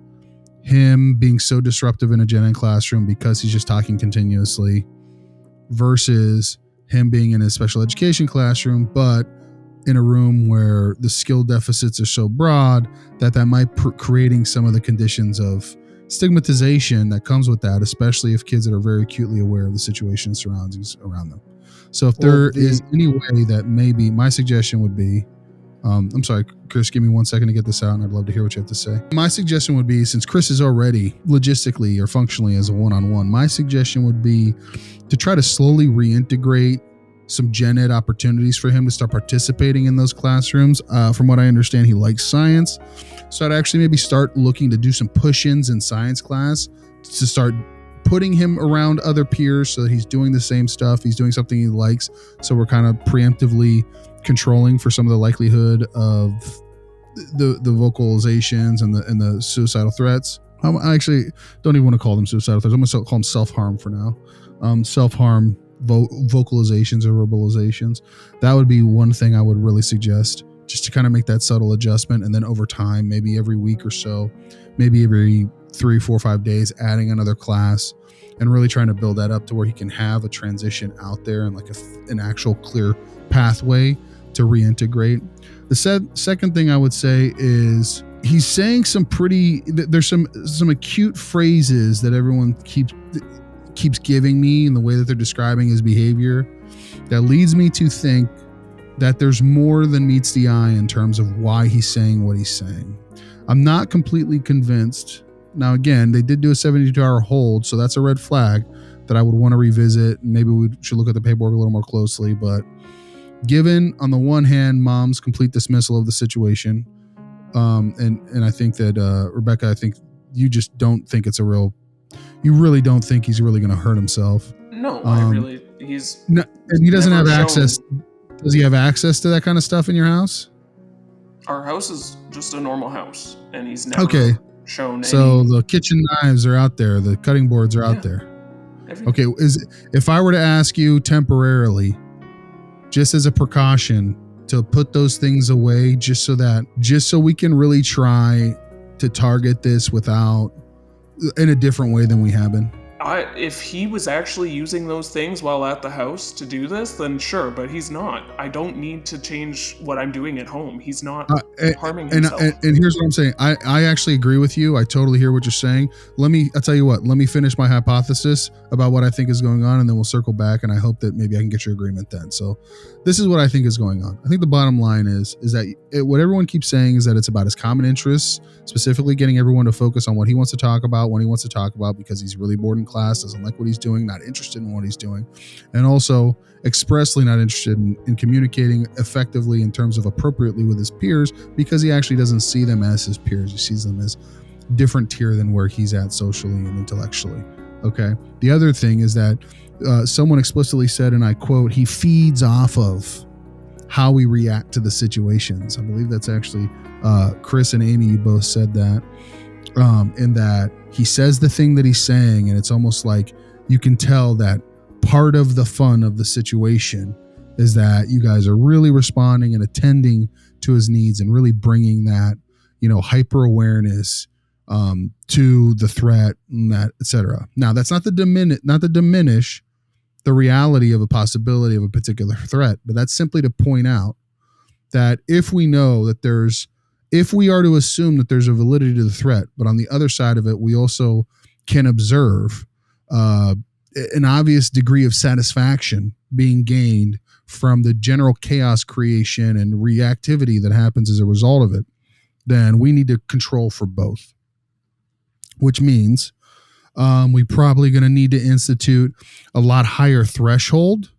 him being so disruptive in a gen ed classroom because he's just talking continuously, versus him being in a special education classroom, but in a room where the skill deficits are so broad that might creating some of the conditions of stigmatization that comes with that, especially if kids that are very acutely aware of the situation and surroundings around them. So if there is any way that maybe, my suggestion would be, I'm sorry, Chris, give me 1 second to get this out, and I'd love to hear what you have to say. My suggestion would be, since Chris is already logistically or functionally as a one-on-one, my suggestion would be to try to slowly reintegrate some gen ed opportunities for him to start participating in those classrooms. From what I understand, he likes science. So I'd actually maybe start looking to do some push-ins in science class to start putting him around other peers so that he's doing the same stuff. He's doing something he likes. So we're kind of preemptively controlling for some of the likelihood of the vocalizations and the suicidal threats. I actually don't even want to call them suicidal threats. I'm going to call them self-harm for now. Self-harm vocalizations or verbalizations. That would be one thing I would really suggest, just to kind of make that subtle adjustment. And then over time, maybe every week or so, maybe every 3, 4, 5 days, adding another class and really trying to build that up to where he can have a transition out there and like an actual clear pathway to reintegrate. The second thing I would say is he's saying there's some acute phrases that everyone keeps giving me in the way that they're describing his behavior that leads me to think that there's more than meets the eye in terms of why he's saying what he's saying. I'm not completely convinced Now, again, they did do a 72-hour hold, so that's a red flag that I would want to revisit. Maybe we should look at the paperwork a little more closely. But given, on the one hand, mom's complete dismissal of the situation, and I think that, Rebecca, I think you just don't think it's you really don't think he's really going to hurt himself. No, he's... No, and he doesn't have access. Does he have access to that kind of stuff in your house? Our house is just a normal house, and he's never shown So the kitchen knives are out there. The cutting boards are out there. Everything. Okay, if I were to ask you temporarily, just as a precaution, to put those things away, just so we can really try to target this in a different way than we have been. If he was actually using those things while at the house to do this, then sure, but he's not. I don't need to change what I'm doing at home. He's not harming himself. And here's what I'm saying. I actually agree with you. I totally hear what you're saying. I'll tell you what, let me finish my hypothesis about what I think is going on, and then we'll circle back, and I hope that maybe I can get your agreement then. So this is what I think is going on. I think the bottom line is that what everyone keeps saying is that it's about his common interests, specifically getting everyone to focus on what he wants to talk about, when he wants to talk about, because he's really bored in class, doesn't like what he's doing, not interested in what he's doing, and also expressly not interested in communicating effectively in terms of appropriately with his peers, because he actually doesn't see them as his peers. He sees them as different tier than where he's at socially and intellectually. Okay. The other thing is that someone explicitly said, and I quote, he feeds off of how we react to the situations. I believe that's actually Chris and Amy, you both said that. In that he says the thing that he's saying, and it's almost like you can tell that part of the fun of the situation is that you guys are really responding and attending to his needs and really bringing that, hyper awareness to the threat, and that, etc. Now, that's not to diminish the reality of a possibility of a particular threat, but that's simply to point out that if we are to assume that there's a validity to the threat, but on the other side of it, we also can observe an obvious degree of satisfaction being gained from the general chaos creation and reactivity that happens as a result of it, then we need to control for both, which means we probably going to need to institute a lot higher threshold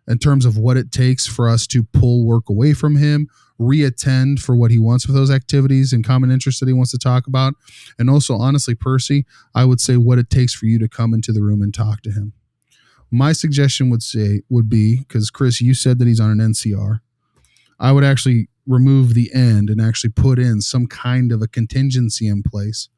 in terms of what it takes for us to pull work away from him, reattend for what he wants with those activities and common interests that he wants to talk about. And also, honestly, Percy, I would say what it takes for you to come into the room and talk to him. My suggestion would be, because Chris, you said that he's on an NCR, I would actually remove the end and actually put in some kind of a contingency in place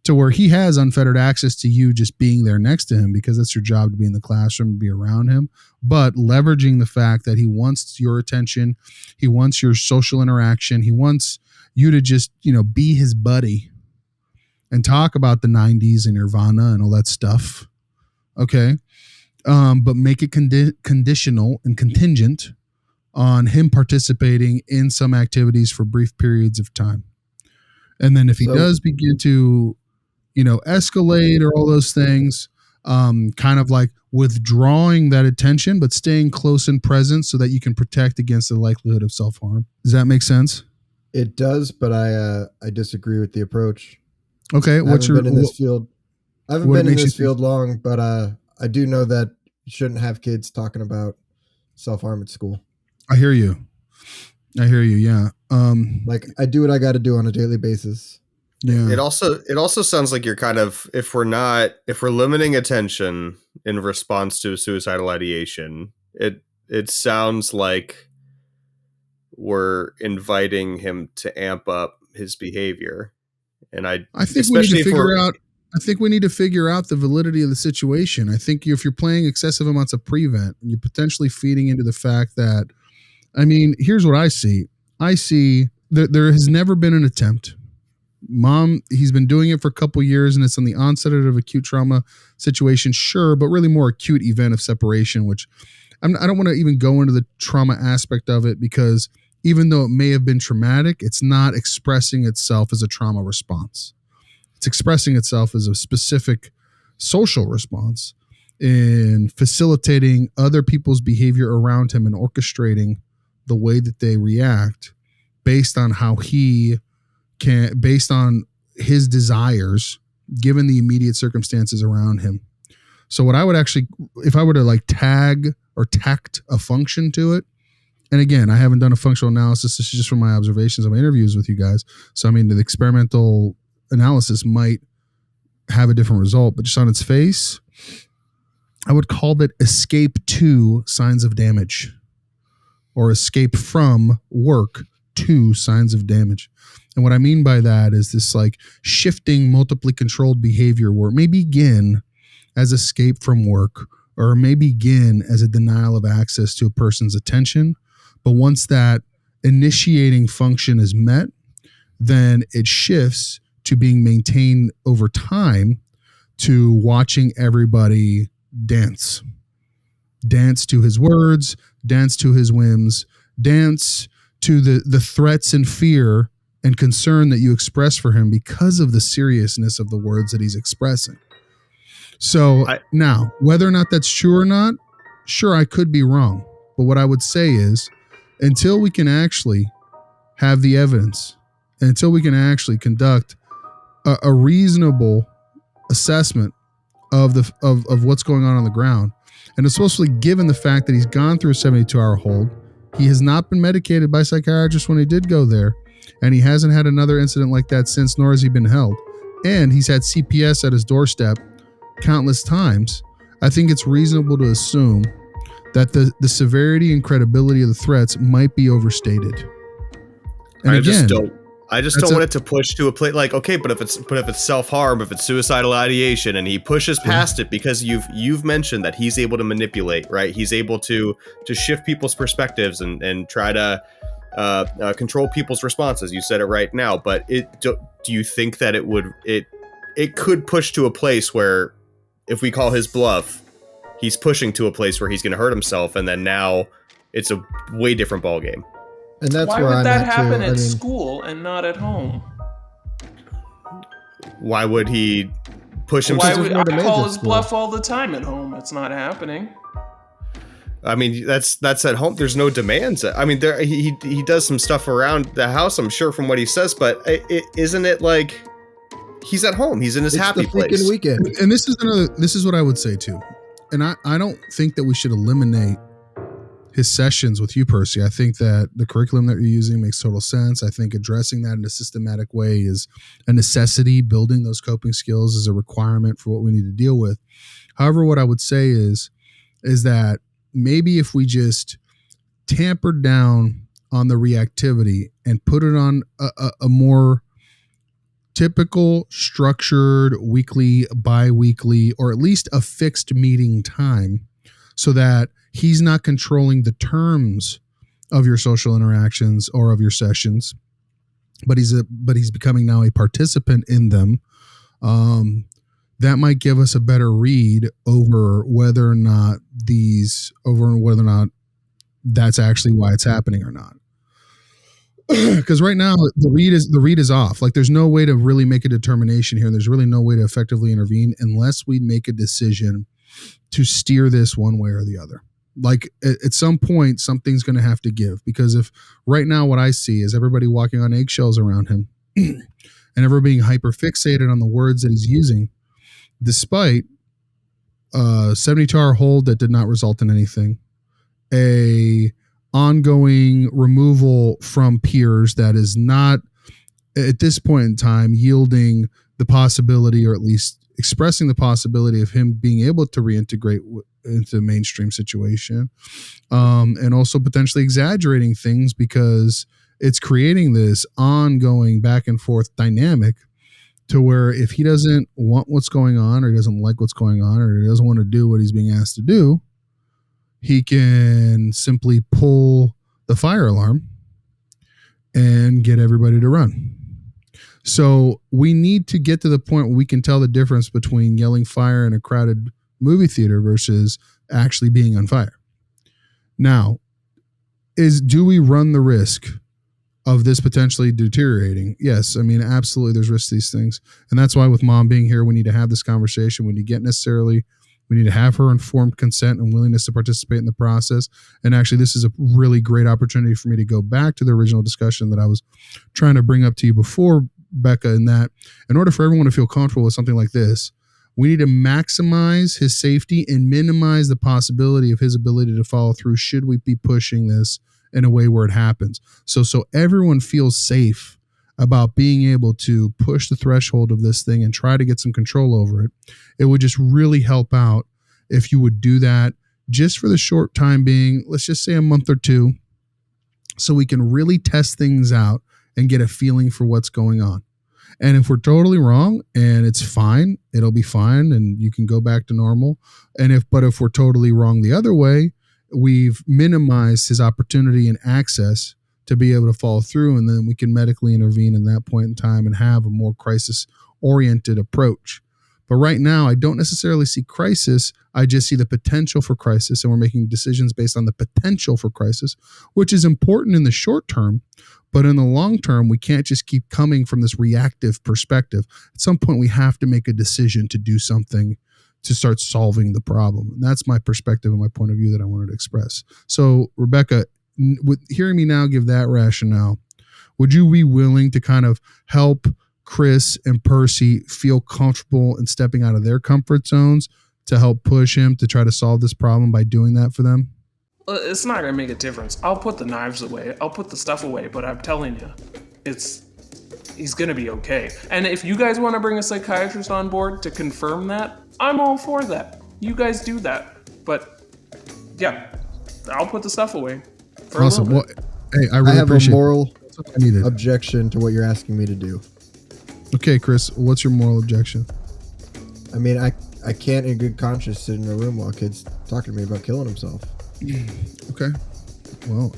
to where he has unfettered access to you just being there next to him, because it's your job to be in the classroom and be around him, but leveraging the fact that he wants your attention, he wants your social interaction, he wants you to just, be his buddy and talk about the 90s and Nirvana and all that stuff. Okay. But make it conditional and contingent on him participating in some activities for brief periods of time. And then if he does begin to, escalate or all those things, kind of like withdrawing that attention, but staying close and present so that you can protect against the likelihood of self-harm. Does that make sense? It does, but I disagree with the approach. Okay. I haven't been in this field long, but I do know that you shouldn't have kids talking about self-harm at school. I hear you. Yeah. I do what I got to do on a daily basis. Yeah. It also sounds like you're kind of, if we're limiting attention in response to suicidal ideation, it sounds like we're inviting him to amp up his behavior. And I think we need to figure out the validity of the situation. I think if you're playing excessive amounts of prevent, you're potentially feeding into the fact that, here's what I see. I see that there has never been an attempt. Mom, he's been doing it for a couple years, and it's on the onset of acute trauma situation, sure, but really more acute event of separation, which I don't want to even go into the trauma aspect of it, because even though it may have been traumatic, it's not expressing itself as a trauma response. It's expressing itself as a specific social response in facilitating other people's behavior around him and orchestrating the way that they react based on based on his desires given the immediate circumstances around him. So what I would actually, if I were to like tag or tact a function to it, and again, I haven't done a functional analysis. This is just from my observations of my interviews with you guys. So, I mean, the experimental analysis might have a different result, but just on its face, I would call that escape to signs of damage, or escape from work to signs of damage. And what I mean by that is this like shifting, multiply controlled behavior where it may begin as escape from work, or it may begin as a denial of access to a person's attention. But once that initiating function is met, then it shifts to being maintained over time to watching everybody dance to his words, dance to his whims, dance to the threats and fear and concern that you express for him because of the seriousness of the words that he's expressing. So now, whether or not that's true or not, sure, I could be wrong. But what I would say is, until we can actually have the evidence, and until we can actually conduct a reasonable assessment of what's going on the ground, and especially given the fact that he's gone through a 72-hour hold, he has not been medicated by psychiatrists when he did go there, and he hasn't had another incident like that since, nor has he been held, and he's had CPS at his doorstep countless times, I think it's reasonable to assume that the severity and credibility of the threats might be overstated. And I just don't want it to push to a place like, okay, but if it's self-harm, if it's suicidal ideation, and he pushes past it because you've mentioned that he's able to manipulate, right? He's able to shift people's perspectives and try to control people's responses. You said it right now, but do you think that it could push to a place where, if we call his bluff, he's pushing to a place where he's going to hurt himself, and then now it's a way different ballgame. And that's why where would I'm that at happen too. at school and not at home? Why would he push himself? Why would I call his bluff all the time at home? It's not happening. I mean, that's at home. There's no demands. I mean, he does some stuff around the house, I'm sure, from what he says, but isn't it like he's at home? He's in his happy place. Weekend. And this is what I would say too. And I don't think that we should eliminate his sessions with you, Percy. I think that the curriculum that you're using makes total sense. I think addressing that in a systematic way is a necessity. Building those coping skills is a requirement for what we need to deal with. However, what I would say is that maybe if we just tampered down on the reactivity and put it on a more typical, structured, weekly, bi-weekly, or at least a fixed meeting time, so that he's not controlling the terms of your social interactions or of your sessions, but he's becoming now a participant in them. That might give us a better read over whether or not that's actually why it's happening or not. Because right now the read is off. Like, there's no way to really make a determination here. There's really no way to effectively intervene unless we make a decision to steer this one way or the other. Like, at some point, something's going to have to give, because if right now what I see is everybody walking on eggshells around him and everybody being hyper fixated on the words that he's using, despite a 72-hour hold that did not result in anything, a ongoing removal from peers that is not at this point in time yielding the possibility, or at least expressing the possibility, of him being able to reintegrate into the mainstream situation, and also potentially exaggerating things because it's creating this ongoing back and forth dynamic to where if he doesn't want what's going on, or he doesn't like what's going on, or he doesn't want to do what he's being asked to do, he can simply pull the fire alarm and get everybody to run. So we need to get to the point where we can tell the difference between yelling fire in a crowded movie theater versus actually being on fire. Now, do we run the risk of this potentially deteriorating? Yes. I mean, absolutely, there's risk to these things. And that's why with Mom being here, we need to have this conversation. We need to have her informed consent and willingness to participate in the process. And actually, this is a really great opportunity for me to go back to the original discussion that I was trying to bring up to you before Becca, in that in order for everyone to feel comfortable with something like this, we need to maximize his safety and minimize the possibility of his ability to follow through should we be pushing this in a way where it happens. So everyone feels safe about being able to push the threshold of this thing and try to get some control over it. It would just really help out if you would do that just for the short time being, let's just say a month or two, so we can really test things out and get a feeling for what's going on. And if we're totally wrong and it's fine, it'll be fine and you can go back to normal. But if we're totally wrong the other way, we've minimized his opportunity and access to be able to follow through, and then we can medically intervene in that point in time and have a more crisis-oriented approach. But right now, I don't necessarily see crisis. I just see the potential for crisis, and we're making decisions based on the potential for crisis, which is important in the short term. But in the long term, we can't just keep coming from this reactive perspective. At some point, we have to make a decision to do something to start solving the problem. And that's my perspective and my point of view that I wanted to express. So, Rebecca, with hearing me now give that rationale, would you be willing to kind of help Chris and Percy feel comfortable in stepping out of their comfort zones to help push him to try to solve this problem by doing that for them? It's not going to make a difference. I'll put the knives away. I'll put the stuff away, but I'm telling you, he's going to be okay. And if you guys want to bring a psychiatrist on board to confirm that, I'm all for that. You guys do that. But yeah, I'll put the stuff away. Awesome. Well, hey, I have a moral objection to what you're asking me to do. Okay, Chris, what's your moral objection? I mean, I can't in good conscience sit in a room while a kid's talking to me about killing himself. Okay. Well,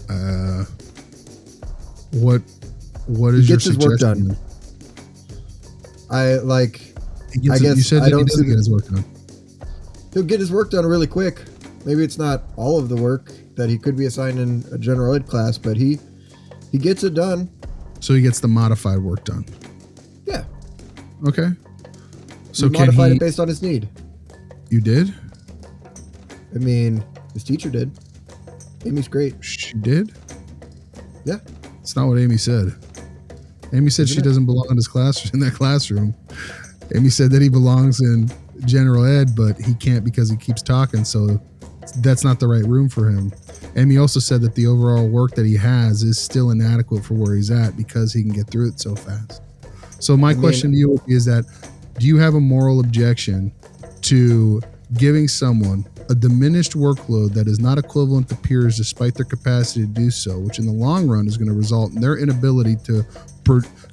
what is your suggestion? His work done. I guess you said I don't he doesn't get his work done. He'll get his work done really quick. Maybe it's not all of the work that he could be assigned in a general ed class, but he gets it done. So he gets the modified work done. Yeah. Okay. So he modified it based on his need. You did? I mean, his teacher did. Amy's great. She did? Yeah. It's not what Amy said. Amy said she doesn't belong in that classroom. Amy said that he belongs in general ed, but he can't because he keeps talking, so that's not the right room for him. Amy also said that the overall work that he has is still inadequate for where he's at because he can get through it so fast. So my question to you is that, do you have a moral objection to giving someone a diminished workload that is not equivalent to peers despite their capacity to do so, which in the long run is going to result in their inability to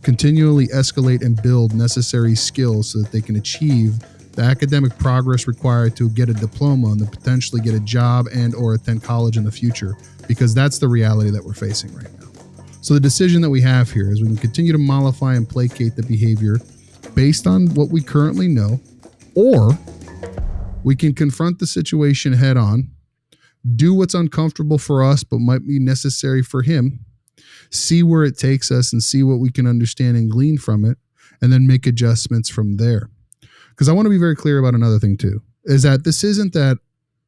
continually escalate and build necessary skills so that they can achieve the academic progress required to get a diploma and then potentially get a job and or attend college in the future, because that's the reality that we're facing right now. So the decision that we have here is we can continue to mollify and placate the behavior based on what we currently know, or we can confront the situation head on, do what's uncomfortable for us but might be necessary for him, see where it takes us and see what we can understand and glean from it, and then make adjustments from there. Because I want to be very clear about another thing too, is that this isn't that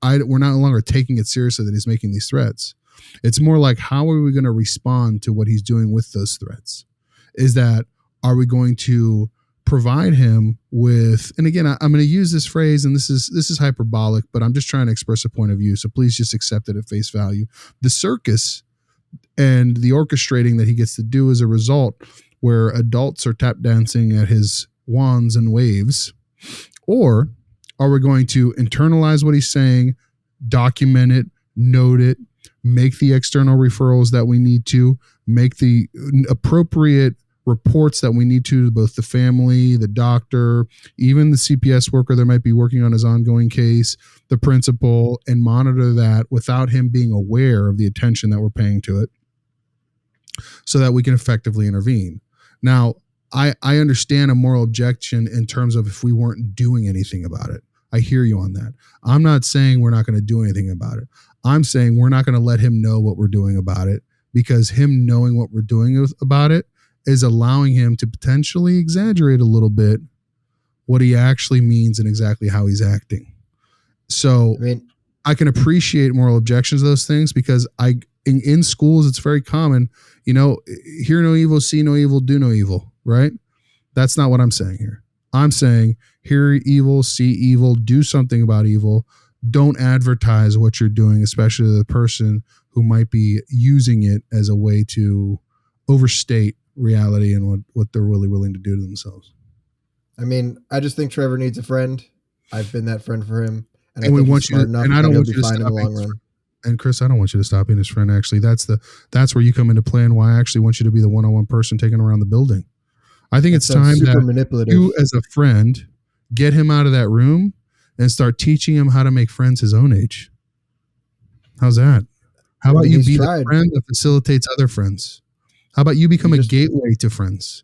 we're no longer taking it seriously that he's making these threats. It's more like, how are we going to respond to what he's doing with those threats? Is that, are we going to provide him with, and again, I'm going to use this phrase, and this is hyperbolic, but I'm just trying to express a point of view. So please just accept it at face value. The circus and the orchestrating that he gets to do as a result, where adults are tap dancing at his wands and waves, or are we going to internalize what he's saying, document it, note it, make the external referrals that we need to, make the appropriate reports that we need to both the family, the doctor, even the CPS worker that might be working on his ongoing case, the principal, and monitor that without him being aware of the attention that we're paying to it so that we can effectively intervene. Now, I understand a moral objection in terms of if we weren't doing anything about it. I hear you on that. I'm not saying we're not going to do anything about it. I'm saying we're not going to let him know what we're doing about it, because him knowing what we're doing about it is allowing him to potentially exaggerate a little bit what he actually means and exactly how he's acting. So I can appreciate moral objections to those things, because in schools, it's very common, hear no evil, see no evil, do no evil, right? That's not what I'm saying here. I'm saying hear evil, see evil, do something about evil. Don't advertise what you're doing, especially to the person who might be using it as a way to overstate reality and what they're really willing to do to themselves. I mean, I just think Trevor needs a friend. I've been that friend for him. And we want you to, and I don't want you to stop in the long run. And Chris, I don't want you to stop being his friend. Actually, that's where you come into play, and why I actually want you to be the one-on-one person taking around the building. I think it's time that you, as a friend, get him out of that room and start teaching him how to make friends his own age. How's that? How about you be the friend that facilitates other friends? How about you become a gateway to friends?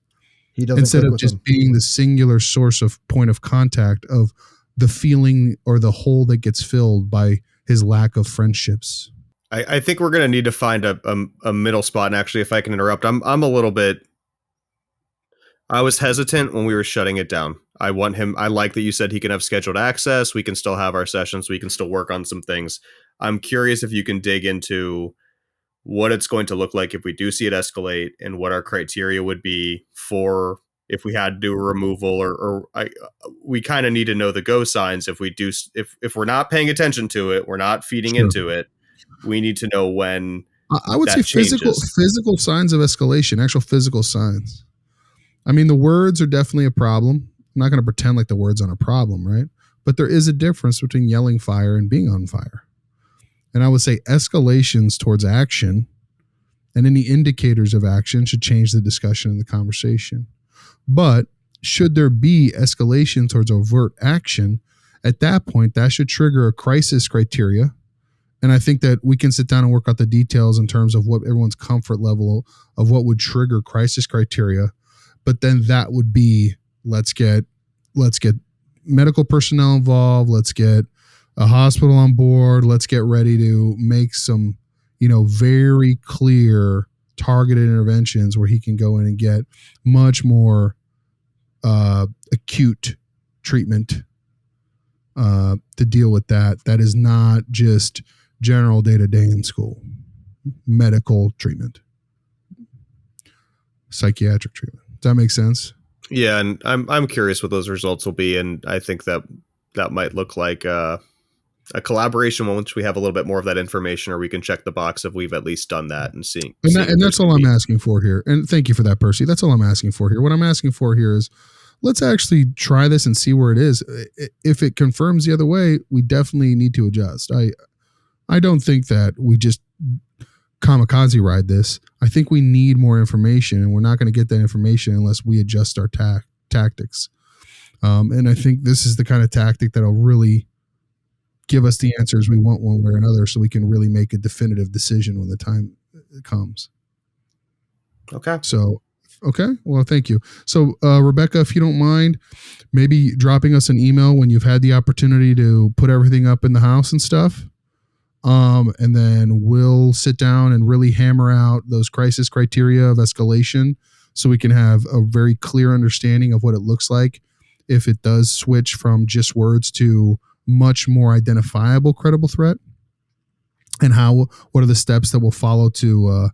Instead of just being the singular source of point of contact of the feeling or the hole that gets filled by his lack of friendships. I think we're going to need to find a middle spot. And actually, if I can interrupt, I'm a little bit. I was hesitant when we were shutting it down. I like that you said he can have scheduled access. We can still have our sessions. We can still work on some things. I'm curious if you can dig into what it's going to look like if we do see it escalate, and what our criteria would be for if we had to do a removal, we kind of need to know the go signs. If we're not paying attention to it, we're not feeding into it. We need to know when. I would say physical signs of escalation, actual physical signs. I mean, the words are definitely a problem. I'm not going to pretend like the words aren't a problem, right? But there is a difference between yelling fire and being on fire. And I would say escalations towards action and any indicators of action should change the discussion and the conversation. But should there be escalation towards overt action, at that point, that should trigger a crisis criteria. And I think that we can sit down and work out the details in terms of what everyone's comfort level of what would trigger crisis criteria. But then that would be, let's get medical personnel involved. Let's get a hospital on board. Let's get ready to make some, very clear targeted interventions where he can go in and get much more acute treatment to deal with that. That is not just general day-to-day in school. Medical treatment. Psychiatric treatment. Does that make sense? Yeah, and I'm curious what those results will be, and I think that might look like a collaboration once we have a little bit more of that information, or we can check the box if we've at least done that and seeing. And that's all I'm asking for here. And thank you for that, Percy. That's all I'm asking for here. What I'm asking for here is let's actually try this and see where it is. If it confirms the other way, we definitely need to adjust. I don't think that we just kamikaze ride this. I think we need more information, and we're not going to get that information unless we adjust our tactics. And I think this is the kind of tactic that'll really give us the answers we want one way or another, so we can really make a definitive decision when the time comes. Okay. So, okay. Well, thank you. So, Rebecca, if you don't mind, maybe dropping us an email when you've had the opportunity to put everything up in the house and stuff. And then we'll sit down and really hammer out those crisis criteria of escalation so we can have a very clear understanding of what it looks like if it does switch from just words to much more identifiable credible threat, and what are the steps that will follow to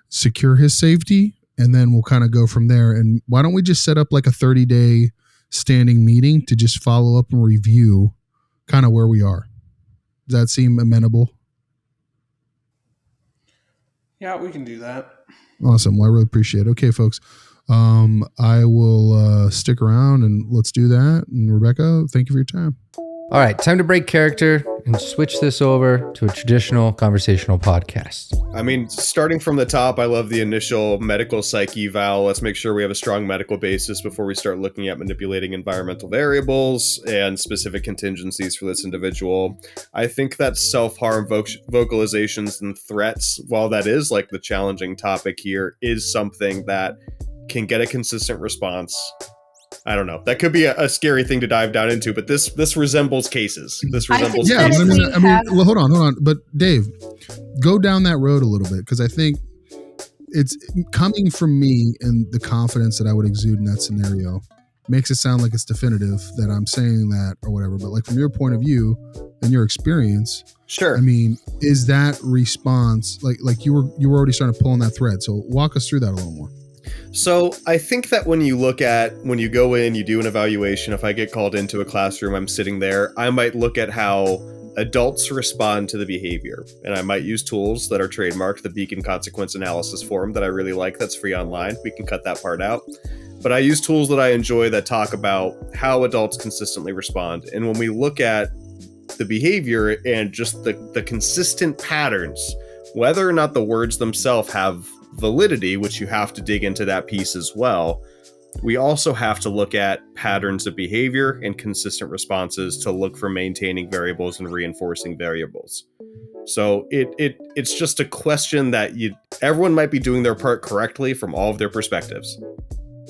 secure his safety. And then we'll kind of go from there. And why don't we just set up like a 30-day standing meeting to just follow up and review kind of where we are? Does that seem amenable? Yeah, we can do that. Awesome. Well, I really appreciate it. Okay, folks. I will stick around and let's do that. And Rebecca, thank you for your time. All right, time to break character and switch this over to a traditional conversational podcast. I mean, starting from the top, I love the initial medical psych eval. Let's make sure we have a strong medical basis before we start looking at manipulating environmental variables and specific contingencies for this individual. I think that self-harm vocalizations and threats, while that is like the challenging topic here, is something that can get a consistent response. I don't know. That could be a scary thing to dive down into, but this resembles cases. This resembles cases. I mean, hold on. But Dave, go down that road a little bit, because I think it's coming from me and the confidence that I would exude in that scenario makes it sound like it's definitive that I'm saying that or whatever. But like from your point of view and your experience, sure. I mean, is that response like you were already starting to pull on that thread? So walk us through that a little more. So I think that when you go in, you do an evaluation. If I get called into a classroom, I'm sitting there, I might look at how adults respond to the behavior. And I might use tools that are trademarked, the Beacon Consequence Analysis Forum that I really like, that's free online. We can cut that part out. But I use tools that I enjoy that talk about how adults consistently respond. And when we look at the behavior and just the consistent patterns, whether or not the words themselves have validity, which you have to dig into that piece as well, we also have to look at patterns of behavior and consistent responses to look for maintaining variables and reinforcing variables. So it's just a question that everyone might be doing their part correctly from all of their perspectives,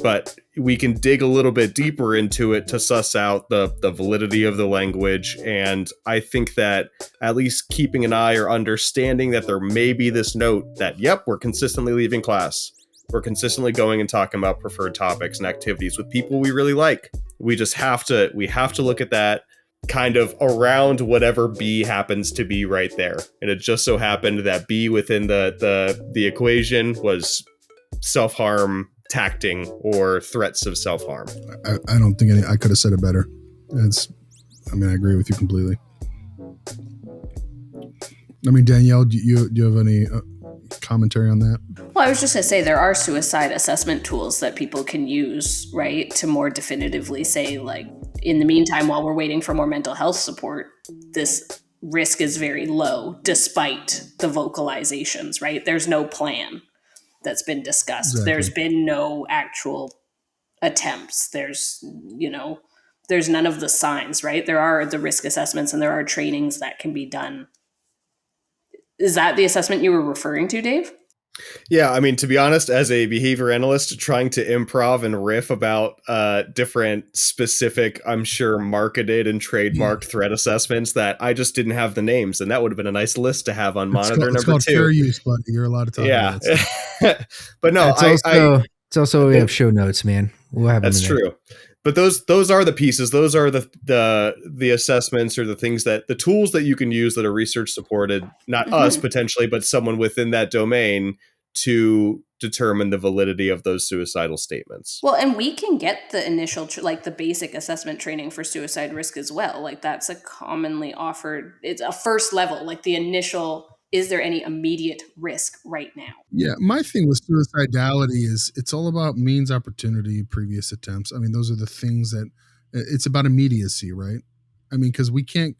but we can dig a little bit deeper into it to suss out the validity of the language. And I think that at least keeping an eye or understanding that there may be this note that, yep, we're consistently leaving class. We're consistently going and talking about preferred topics and activities with people we really like. We have to look at that kind of around whatever B happens to be right there. And it just so happened that B within the equation was self-harm, tacting, or threats of self-harm. I don't think I could have said it better. I agree with you completely. Danielle, do you have any commentary on that? Well, I was just going to say there are suicide assessment tools that people can use, right, to more definitively say, like, in the meantime, while we're waiting for more mental health support, this risk is very low despite the vocalizations, right? There's no plan that's been discussed. Exactly. There's been no actual attempts. There's none of the signs, right? There are the risk assessments and there are trainings that can be done. Is that the assessment you were referring to, Dave? Yeah, to be honest, as a behavior analyst, trying to improv and riff about different specific, I'm sure, marketed and trademarked threat assessments that I just didn't have the names, and that would have been a nice list to have on monitor number 2. It's called fair use, buddy. You're allowed to talk about it. But no, it's also we have show notes, man. We'll have that's true. But those are the pieces. Those are the assessments or the things that the tools that you can use that are research supported, not us potentially, but someone within that domain to determine the validity of those suicidal statements. Well, and we can get the initial, the basic assessment training for suicide risk as well. Like that's a commonly offered, it's a first level, like the initial, is there any immediate risk right now? Yeah, my thing with suicidality is it's all about means, opportunity, previous attempts. Those are the things that, it's about immediacy, right? Because we can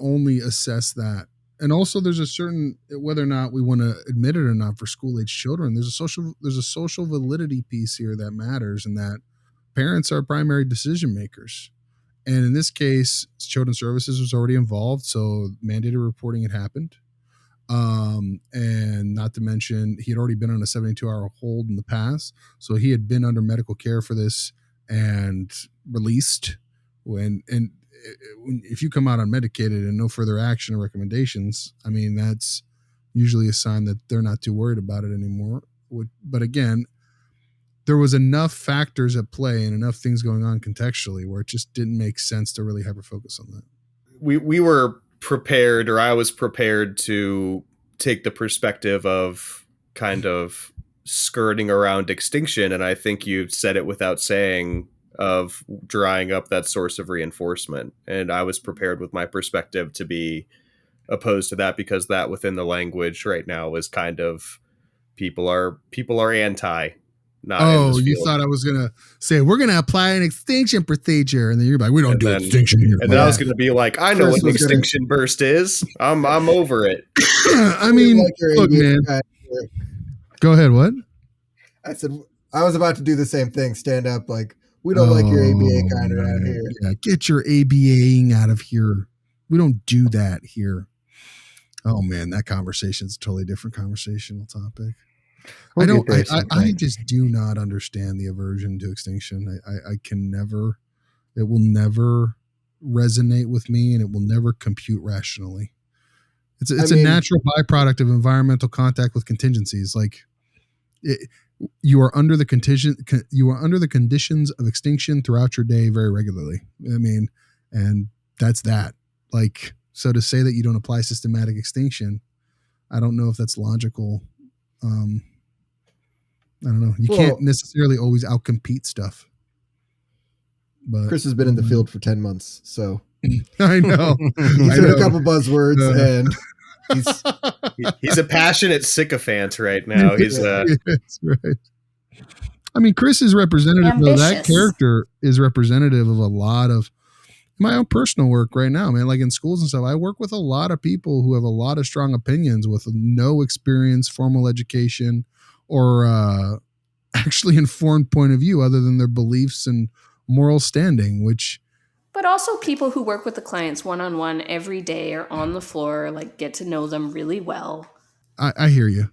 only assess that. And also there's a certain, whether or not we want to admit it or not for school-age children, there's a social validity piece here that matters, and that parents are primary decision makers. And in this case, Children's Services was already involved, so mandated reporting had happened. And not to mention, he had already been on a 72-hour hold in the past, so he had been under medical care for this and released. If you come out unmedicated and no further action or recommendations, that's usually a sign that they're not too worried about it anymore. But again, there was enough factors at play and enough things going on contextually where it just didn't make sense to really hyper focus on that. We were prepared, or I was prepared to take the perspective of kind of skirting around extinction. And I think you said it without saying, of drying up that source of reinforcement. And I was prepared with my perspective to be opposed to that, because that within the language right now is kind of people are anti. You thought I was going to say, we're going to apply an extinction procedure. And then you're like, we don't do extinction here. And then I was going to be like, I know what an extinction burst is. I'm over it. Look, man. Go ahead. What? I said, I was about to do the same thing. Stand up like, we don't like your ABA kind of out here. Yeah, get your ABAing out of here. We don't do that here. Oh man, that conversation is a totally different conversational topic. I just do not understand the aversion to extinction. I can never, it will never resonate with me, and it will never compute rationally. It's a natural byproduct of environmental contact with contingencies. You are under the conditions of extinction throughout your day very regularly. And that's that. So to say that you don't apply systematic extinction, I don't know if that's logical. I don't know. You can't necessarily always outcompete stuff. But Chris has been in the field for 10 months, so I know. He's heard a couple buzzwords, and he's a passionate sycophant right now. He's That's right. I mean, Chris is representative, though. That character is representative of a lot of my own personal work right now, man. Like in schools and stuff, I work with a lot of people who have a lot of strong opinions with no experience, formal education, or actually informed point of view other than their beliefs and moral standing, but also people who work with the clients one-on-one every day or on the floor, like get to know them really well. I hear you.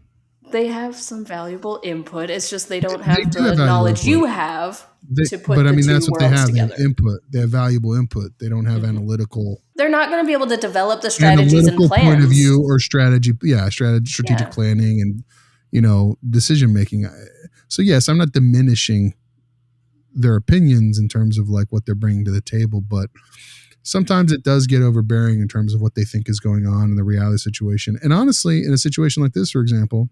They have some valuable input. It's just they don't have the knowledge you have to put the two worlds together. But I mean, that's what they have. They have input. They have valuable input. They don't have analytical. They're not going to be able to develop the strategies and plans. Point of view or strategy. Yeah, strategic planning and, decision making. So yes, I'm not diminishing their opinions in terms of like what they're bringing to the table, but sometimes it does get overbearing in terms of what they think is going on in the reality situation. And honestly, in a situation like this, for example,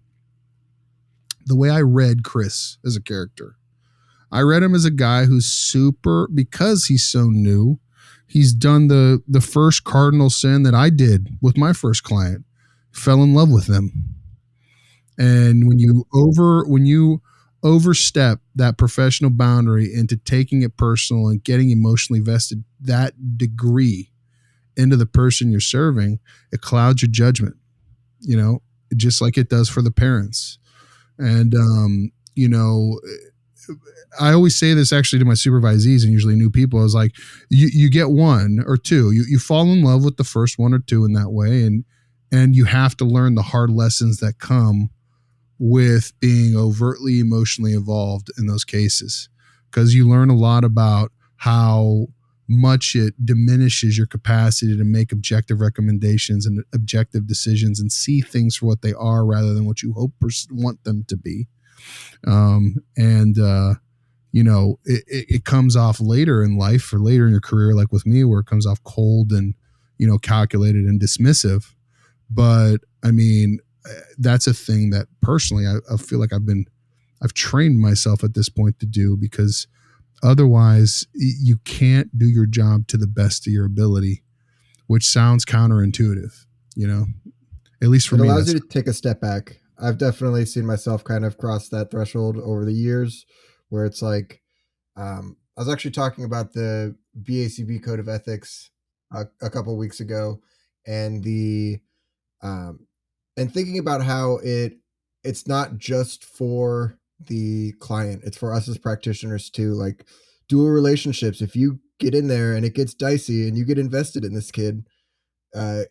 the way I read Chris as a character, I read him as a guy who's because he's so new, he's done the first cardinal sin that I did with my first client, fell in love with them. And when you overstep that professional boundary into taking it personal and getting emotionally vested that degree into the person you're serving, it clouds your judgment, just like it does for the parents. And, I always say this actually to my supervisees and usually new people. I was like, you get one or two, you fall in love with the first one or two in that way. And you have to learn the hard lessons that come with being overtly emotionally involved in those cases, because you learn a lot about how much it diminishes your capacity to make objective recommendations and objective decisions and see things for what they are rather than what you want them to be. It comes off later in life or later in your career, like with me, where it comes off cold and, calculated and dismissive. But I mean, that's a thing that personally I feel like I've trained myself at this point to do, because otherwise you can't do your job to the best of your ability, which sounds counterintuitive, at least for me. It allows you to take a step back. I've definitely seen myself kind of cross that threshold over the years where it's like, I was actually talking about the BACB Code of Ethics a couple of weeks ago, and and thinking about how it's not just for the client, it's for us as practitioners too. Like dual relationships, if you get in there and it gets dicey and you get invested in this kid,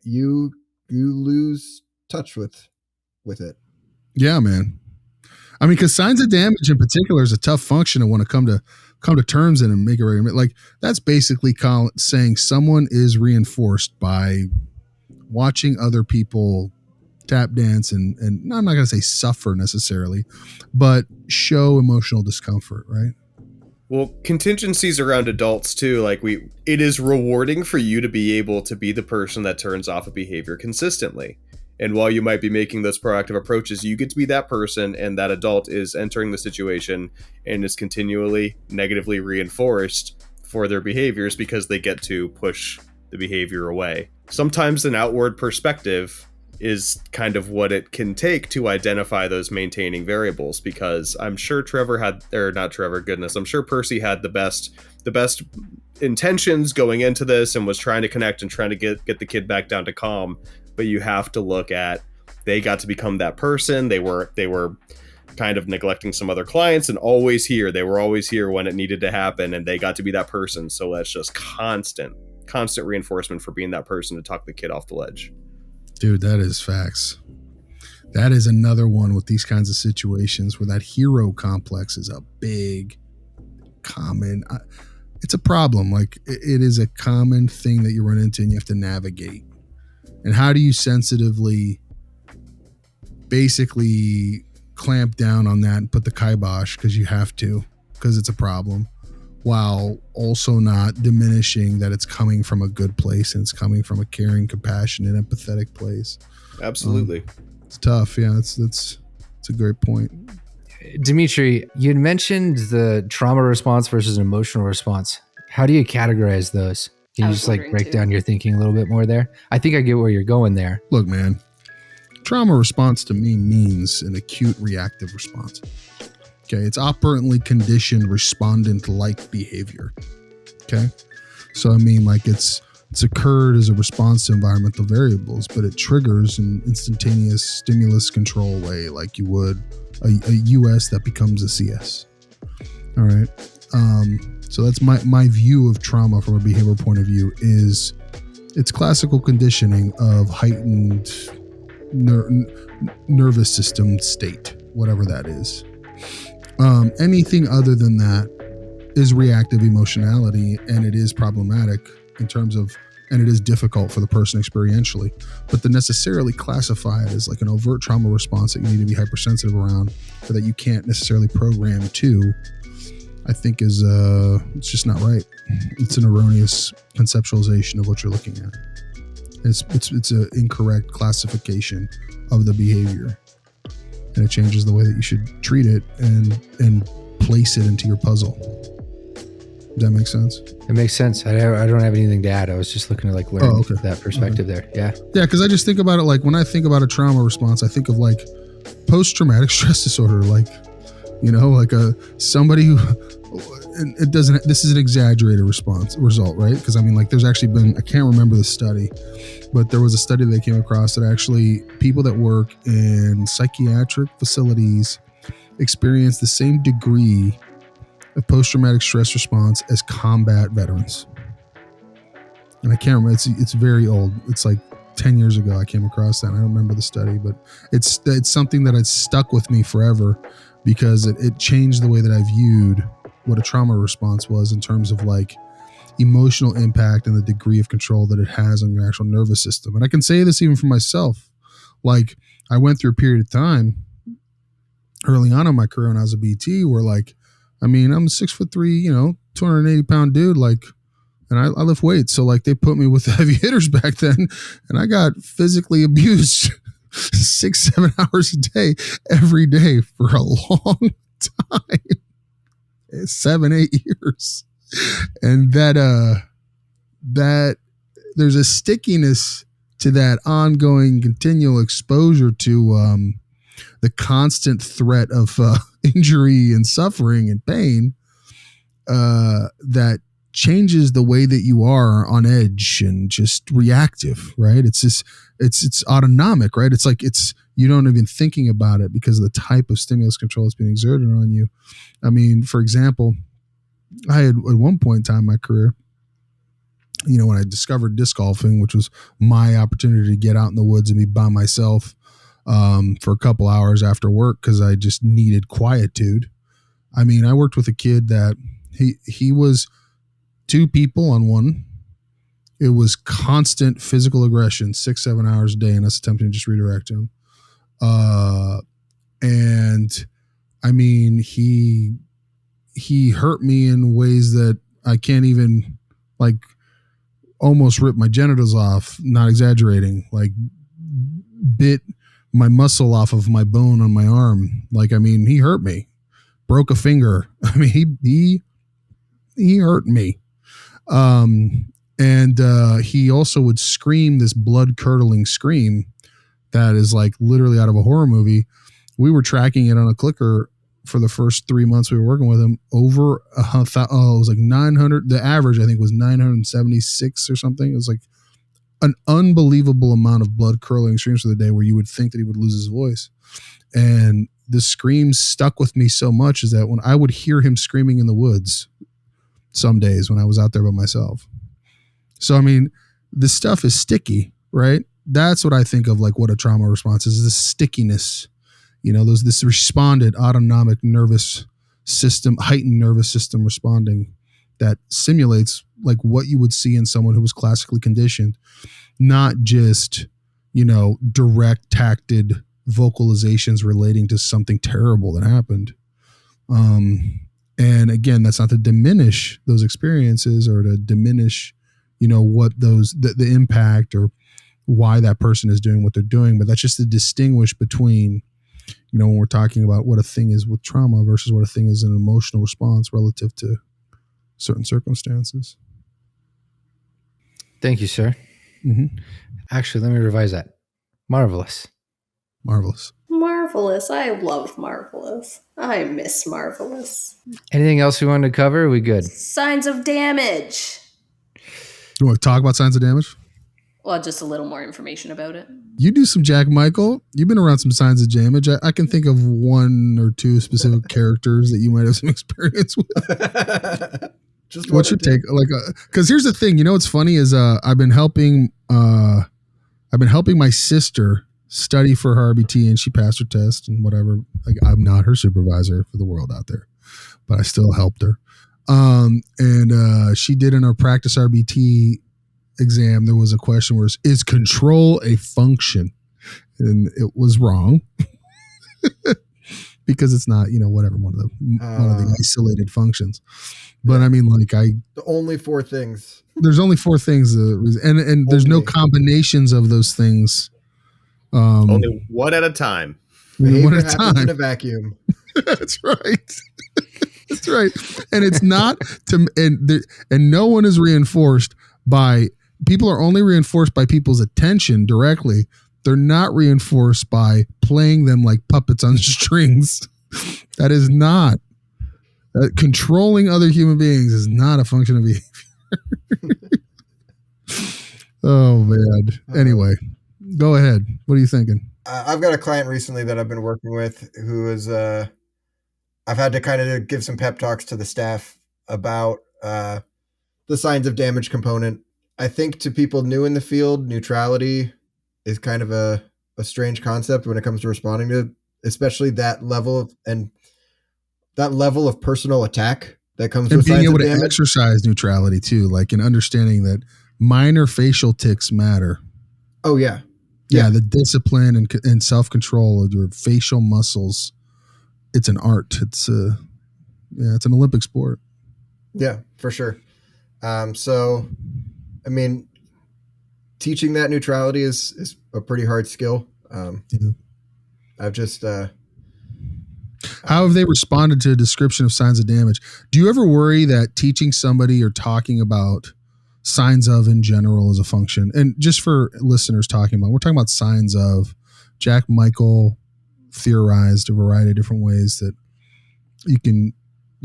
you lose touch with it. Yeah, man. I mean, because signs of damage in particular is a tough function to want to come to terms in and make it right. Like that's basically saying someone is reinforced by watching other people tap dance and I'm not going to say suffer necessarily, but show emotional discomfort, right? Well, contingencies around adults too. Like it is rewarding for you to be able to be the person that turns off a behavior consistently. And while you might be making those proactive approaches, you get to be that person, and that adult is entering the situation and is continually negatively reinforced for their behaviors because they get to push the behavior away. Sometimes an outward perspective is kind of what it can take to identify those maintaining variables, because I'm sure I'm sure Percy had the best intentions going into this and was trying to connect and trying to get the kid back down to calm. But you have to look at, they got to become that person. They were kind of neglecting some other clients and they were always here when it needed to happen, and they got to be that person. So that's just constant reinforcement for being that person to talk the kid off the ledge. Dude, that is facts. That is another one with these kinds of situations where that hero complex is a big common, it's a problem. Like it is a common thing that you run into and you have to navigate. And how do you sensitively basically clamp down on that and put the kibosh because you have to, because it's a problem, while also not diminishing that it's coming from a good place and it's coming from a caring, compassionate, empathetic place. Absolutely. It's tough. Yeah, it's a great point. Dimitri, you had mentioned the trauma response versus an emotional response. How do you categorize those? Can you just like break down your thinking a little bit more there? I think I get where you're going there. Look, man, trauma response to me means an acute reactive response. Okay, it's operantly conditioned respondent-like behavior. Okay, so I mean, like it's occurred as a response to environmental variables, but it triggers an instantaneous stimulus control way, like you would a US that becomes a CS. All right. So that's my view of trauma from a behavioral point of view is it's classical conditioning of heightened nervous system state, whatever that is. Anything other than that is reactive emotionality, and it is problematic in terms of, and it is difficult for the person experientially, but to necessarily classify it as like an overt trauma response that you need to be hypersensitive around or that you can't necessarily program to, I think is it's just not right. It's an erroneous conceptualization of what you're looking at. It's an incorrect classification of the behavior, and it changes the way that you should treat it and place it into your puzzle. Does that make sense? It makes sense. I don't have anything to add. I was just looking to like learn that perspective there. Yeah. Yeah, because I just think about it like when I think about a trauma response, I think of like post-traumatic stress disorder, like, you know, like somebody who, it doesn't, this is an exaggerated result, right? Because I mean, like there's actually been, I can't remember the study, but there was a study they came across that actually people that work in psychiatric facilities experience the same degree of post-traumatic stress response as combat veterans. And I can't remember, it's very old. It's like 10 years ago I came across that. I don't remember the study, but it's something that had stuck with me forever because it changed the way that I viewed what a trauma response was in terms of like emotional impact and the degree of control that it has on your actual nervous system. And I can say this even for myself. Like I went through a period of time early on in my career when I was a BT where like, I mean, I'm a 6'3", 280 pound dude, like, and I lift weights. So like they put me with the heavy hitters back then and I got physically abused 6-7 hours a day, every day for a long time, 7-8 years. And that there's a stickiness to that ongoing continual exposure to, the constant threat of injury and suffering and pain that changes the way that you are on edge and just reactive, right? It's autonomic, right? It's like you don't even thinking about it because of the type of stimulus control that's being exerted on you. I mean, for example, I had at one point in time in my career, when I discovered disc golfing, which was my opportunity to get out in the woods and be by myself for a couple hours after work because I just needed quietude. I mean, I worked with a kid that he was two people on one. It was constant physical aggression, 6-7 hours a day, and us attempting to just redirect him. And I mean, he hurt me in ways that I can't even like almost rip my genitals off, not exaggerating, like bit my muscle off of my bone on my arm. Like, I mean, he hurt me, broke a finger. I mean, he hurt me. And he also would scream this blood curdling scream that is like literally out of a horror movie. We were tracking it on a clicker for the first 3 months we were working with him. Over it was like 900. The average I think was 976 or something. It was like an unbelievable amount of blood curdling screams for the day where you would think that he would lose his voice. And the screams stuck with me so much is that when I would hear him screaming in the woods some days when I was out there by myself. So, I mean, this stuff is sticky, right? That's what I think of like what a trauma response is the stickiness, this responded autonomic nervous system, heightened nervous system responding that simulates like what you would see in someone who was classically conditioned, not just, direct tacted vocalizations relating to something terrible that happened. And again, that's not to diminish those experiences or to diminish, what the impact or why that person is doing what they're doing, but that's just to distinguish between when we're talking about what a thing is with trauma versus what a thing is an emotional response relative to certain circumstances. Thank you, sir. Mm-hmm. Actually, let me revise that. Marvelous. Marvelous. Marvelous. I love Marvelous. I miss Marvelous. Anything else we wanted to cover? Are we good? Signs of damage. You want to talk about signs of damage? Well, just a little more information about it. You do some Jack Michael. You've been around some signs of damage. I can think of one or two specific characters that you might have some experience with. Just what's your take? Because here's the thing. What's funny is I've been helping my sister study for her RBT, and she passed her test and whatever. Like, I'm not her supervisor for the world out there, but I still helped her. And she did in our practice RBT exam, there was a question where is control a function? And it was wrong because it's not, whatever, one of the isolated functions. But I mean, the only 4 things. There's only 4 things, and there's no combinations of those things. Only one at a time. One at a time in a vacuum. That's right. That's right. And it's not and no one is reinforced by. People are only reinforced by people's attention directly. They're not reinforced by playing them like puppets on strings. That is not. Controlling other human beings is not a function of behavior. Oh, man. Anyway, go ahead. What are you thinking? I've got a client recently that I've been working with who is, I've had to kind of give some pep talks to the staff about the signs of damage component. I think to people new in the field, neutrality is kind of a strange concept when it comes to responding to, especially that level of personal attack that comes with being signs able of to damage. Exercise neutrality too, like in understanding that minor facial tics matter. Oh yeah. Yeah. The discipline and self-control of your facial muscles. It's an art. It's an Olympic sport. Yeah, for sure. So, I mean, teaching that neutrality is a pretty hard skill. I've just, how have they responded to a description of signs of damage? Do you ever worry that teaching somebody or talking about signs of in general is a function? And just for listeners we're talking about signs of. Jack Michael theorized a variety of different ways that the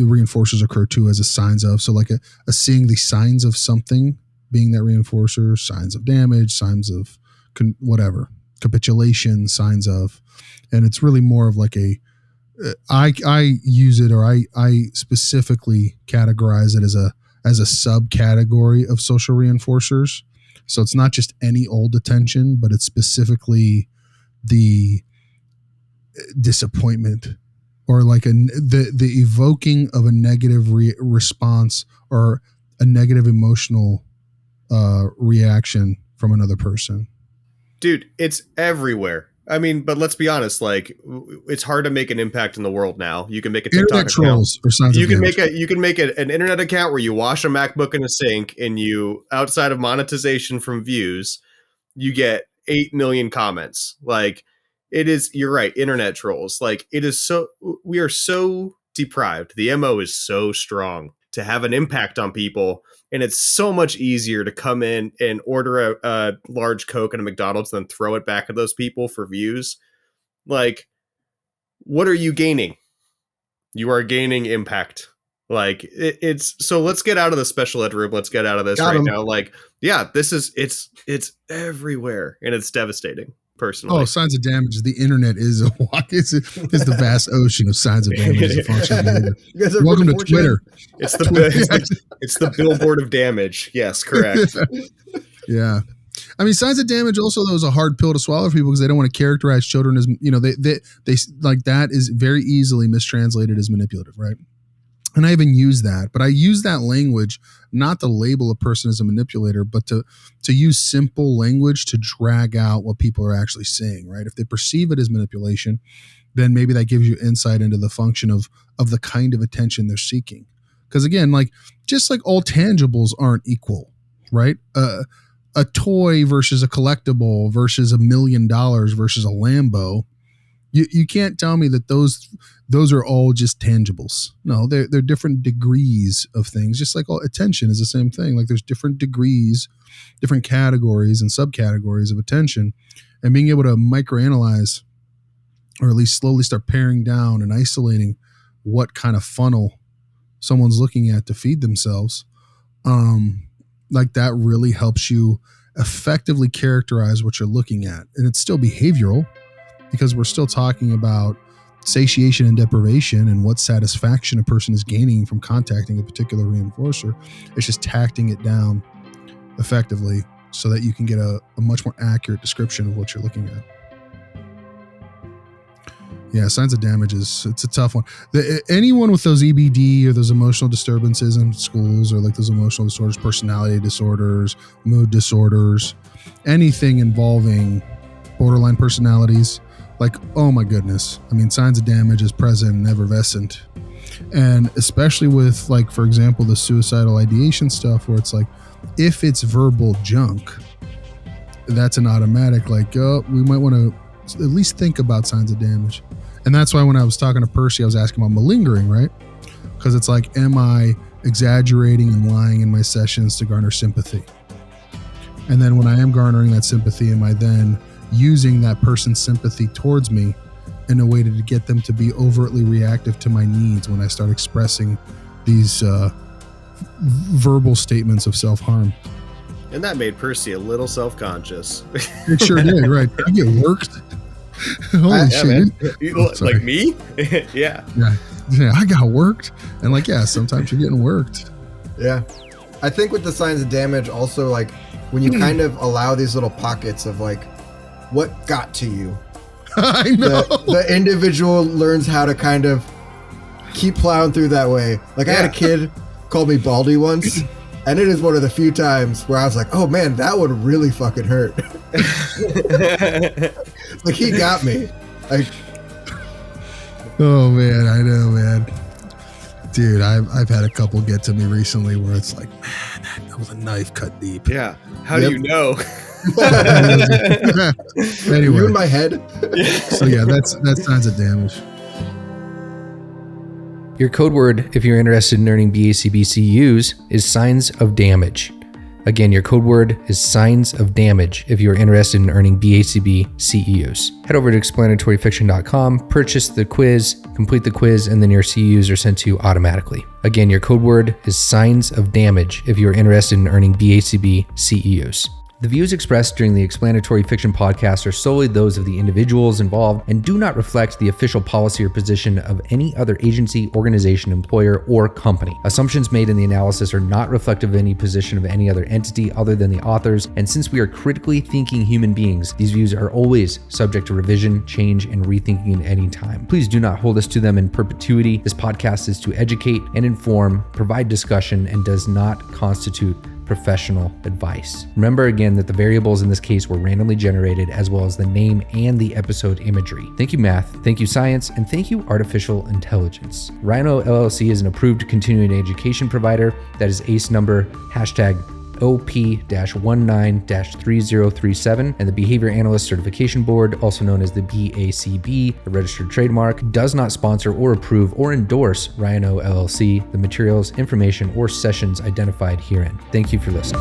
reinforcers occur too as a signs of. So like a seeing the signs of something being that reinforcer, signs of damage, signs of whatever, capitulation, signs of, and it's really more of like I use it, or I specifically categorize it as a subcategory of social reinforcers. So it's not just any old attention, but it's specifically the disappointment or like the evoking of a negative response or a negative emotional reaction from another person. Dude, it's everywhere. I mean, but let's be honest, like, it's hard to make an impact in the world now. You can make a TikTok account. You can make an internet account where you wash a MacBook in a sink, and you, outside of monetization from views, you get 8 million comments. Like, it is, you're right, internet trolls. Like, it is we are so deprived. The MO is so strong to have an impact on people. And it's so much easier to come in and order a large Coke at a McDonald's than throw it back at those people for views. Like, what are you gaining? You are gaining impact. Like, it's so let's get out of the special ed room. Let's get out of this now. Like, yeah, it's everywhere, and it's devastating. Personally. Oh, signs of damage. The internet is the vast ocean of signs of damage as a function of behavior. Welcome to Twitter. It's the billboard of damage. Yes, correct. Yeah. I mean, signs of damage also, though, is a hard pill to swallow for people because they don't want to characterize children as, they like that is very easily mistranslated as manipulative, right? And I even use that, but I use that language not to label a person as a manipulator, but to use simple language to drag out what people are actually saying, right? If they perceive it as manipulation, then maybe that gives you insight into the function of the kind of attention they're seeking. Because again, just like all tangibles aren't equal, right? A toy versus a collectible versus $1 million versus a Lambo, You can't tell me that those are all just tangibles. No, they're different degrees of things. Just like all attention is the same thing. Like there's different degrees, different categories and subcategories of attention, and being able to microanalyze, or at least slowly start paring down and isolating what kind of funnel someone's looking at to feed themselves. Like that really helps you effectively characterize what you're looking at. And it's still behavioral, because we're still talking about satiation and deprivation and what satisfaction a person is gaining from contacting a particular reinforcer. It's just tacting it down effectively so that you can get a much more accurate description of what you're looking at. Yeah, signs of damage it's a tough one. Anyone with those EBD or those emotional disturbances in schools, or like those emotional disorders, personality disorders, mood disorders, anything involving borderline personalities, like, oh my goodness. I mean, signs of damage is present and effervescent. And especially with, like, for example, the suicidal ideation stuff, where it's like, if it's verbal junk, that's an automatic, like, oh, we might want to at least think about signs of damage. And that's why when I was talking to Percy, I was asking about malingering, right? Because it's like, am I exaggerating and lying in my sessions to garner sympathy? And then when I am garnering that sympathy, am I then using that person's sympathy towards me in a way to get them to be overtly reactive to my needs when I start expressing these verbal statements of self-harm? And that made Percy a little self-conscious. It sure did, right? I get worked. Holy shit. Like me? Yeah, I got worked. And like, yeah, sometimes you're getting worked. Yeah. I think with the signs of damage also, like, when you kind of allow these little pockets of like, what got to you? I know. The individual learns how to kind of keep plowing through that way. Like, I had a kid call me Baldy once, and it is one of the few times where I was like, oh man, that would really fucking hurt. Like, he got me. Like, oh man, I know, man. Dude, I've had a couple get to me recently where it's like, man, that was a knife cut deep. Yeah. How do you know? Anyway, you in my head. So yeah, that's signs of damage. Your code word, if you're interested in earning BACB CEUs, is signs of damage. Again, your code word is signs of damage if you're interested in earning BACB CEUs. Head over to explanatoryfiction.com, purchase the quiz, complete the quiz, and then your CEUs are sent to you automatically. Again, your code word is signs of damage if you're interested in earning BACB CEUs. The views expressed during the Explanatory Fiction podcast are solely those of the individuals involved and do not reflect the official policy or position of any other agency, organization, employer, or company. Assumptions made in the analysis are not reflective of any position of any other entity other than the authors, and since we are critically thinking human beings, these views are always subject to revision, change, and rethinking at any time. Please do not hold us to them in perpetuity. This podcast is to educate and inform, provide discussion, and does not constitute professional advice. Remember again that the variables in this case were randomly generated, as well as the name and the episode imagery. Thank you, math. Thank you, science. And thank you, artificial intelligence. Rhino LLC is an approved continuing education provider. That is ACE number #OP-19-3037, and the Behavior Analyst Certification Board, also known as the BACB, the registered trademark, does not sponsor or approve or endorse Rhino LLC, the materials, information, or sessions identified herein. Thank you for listening.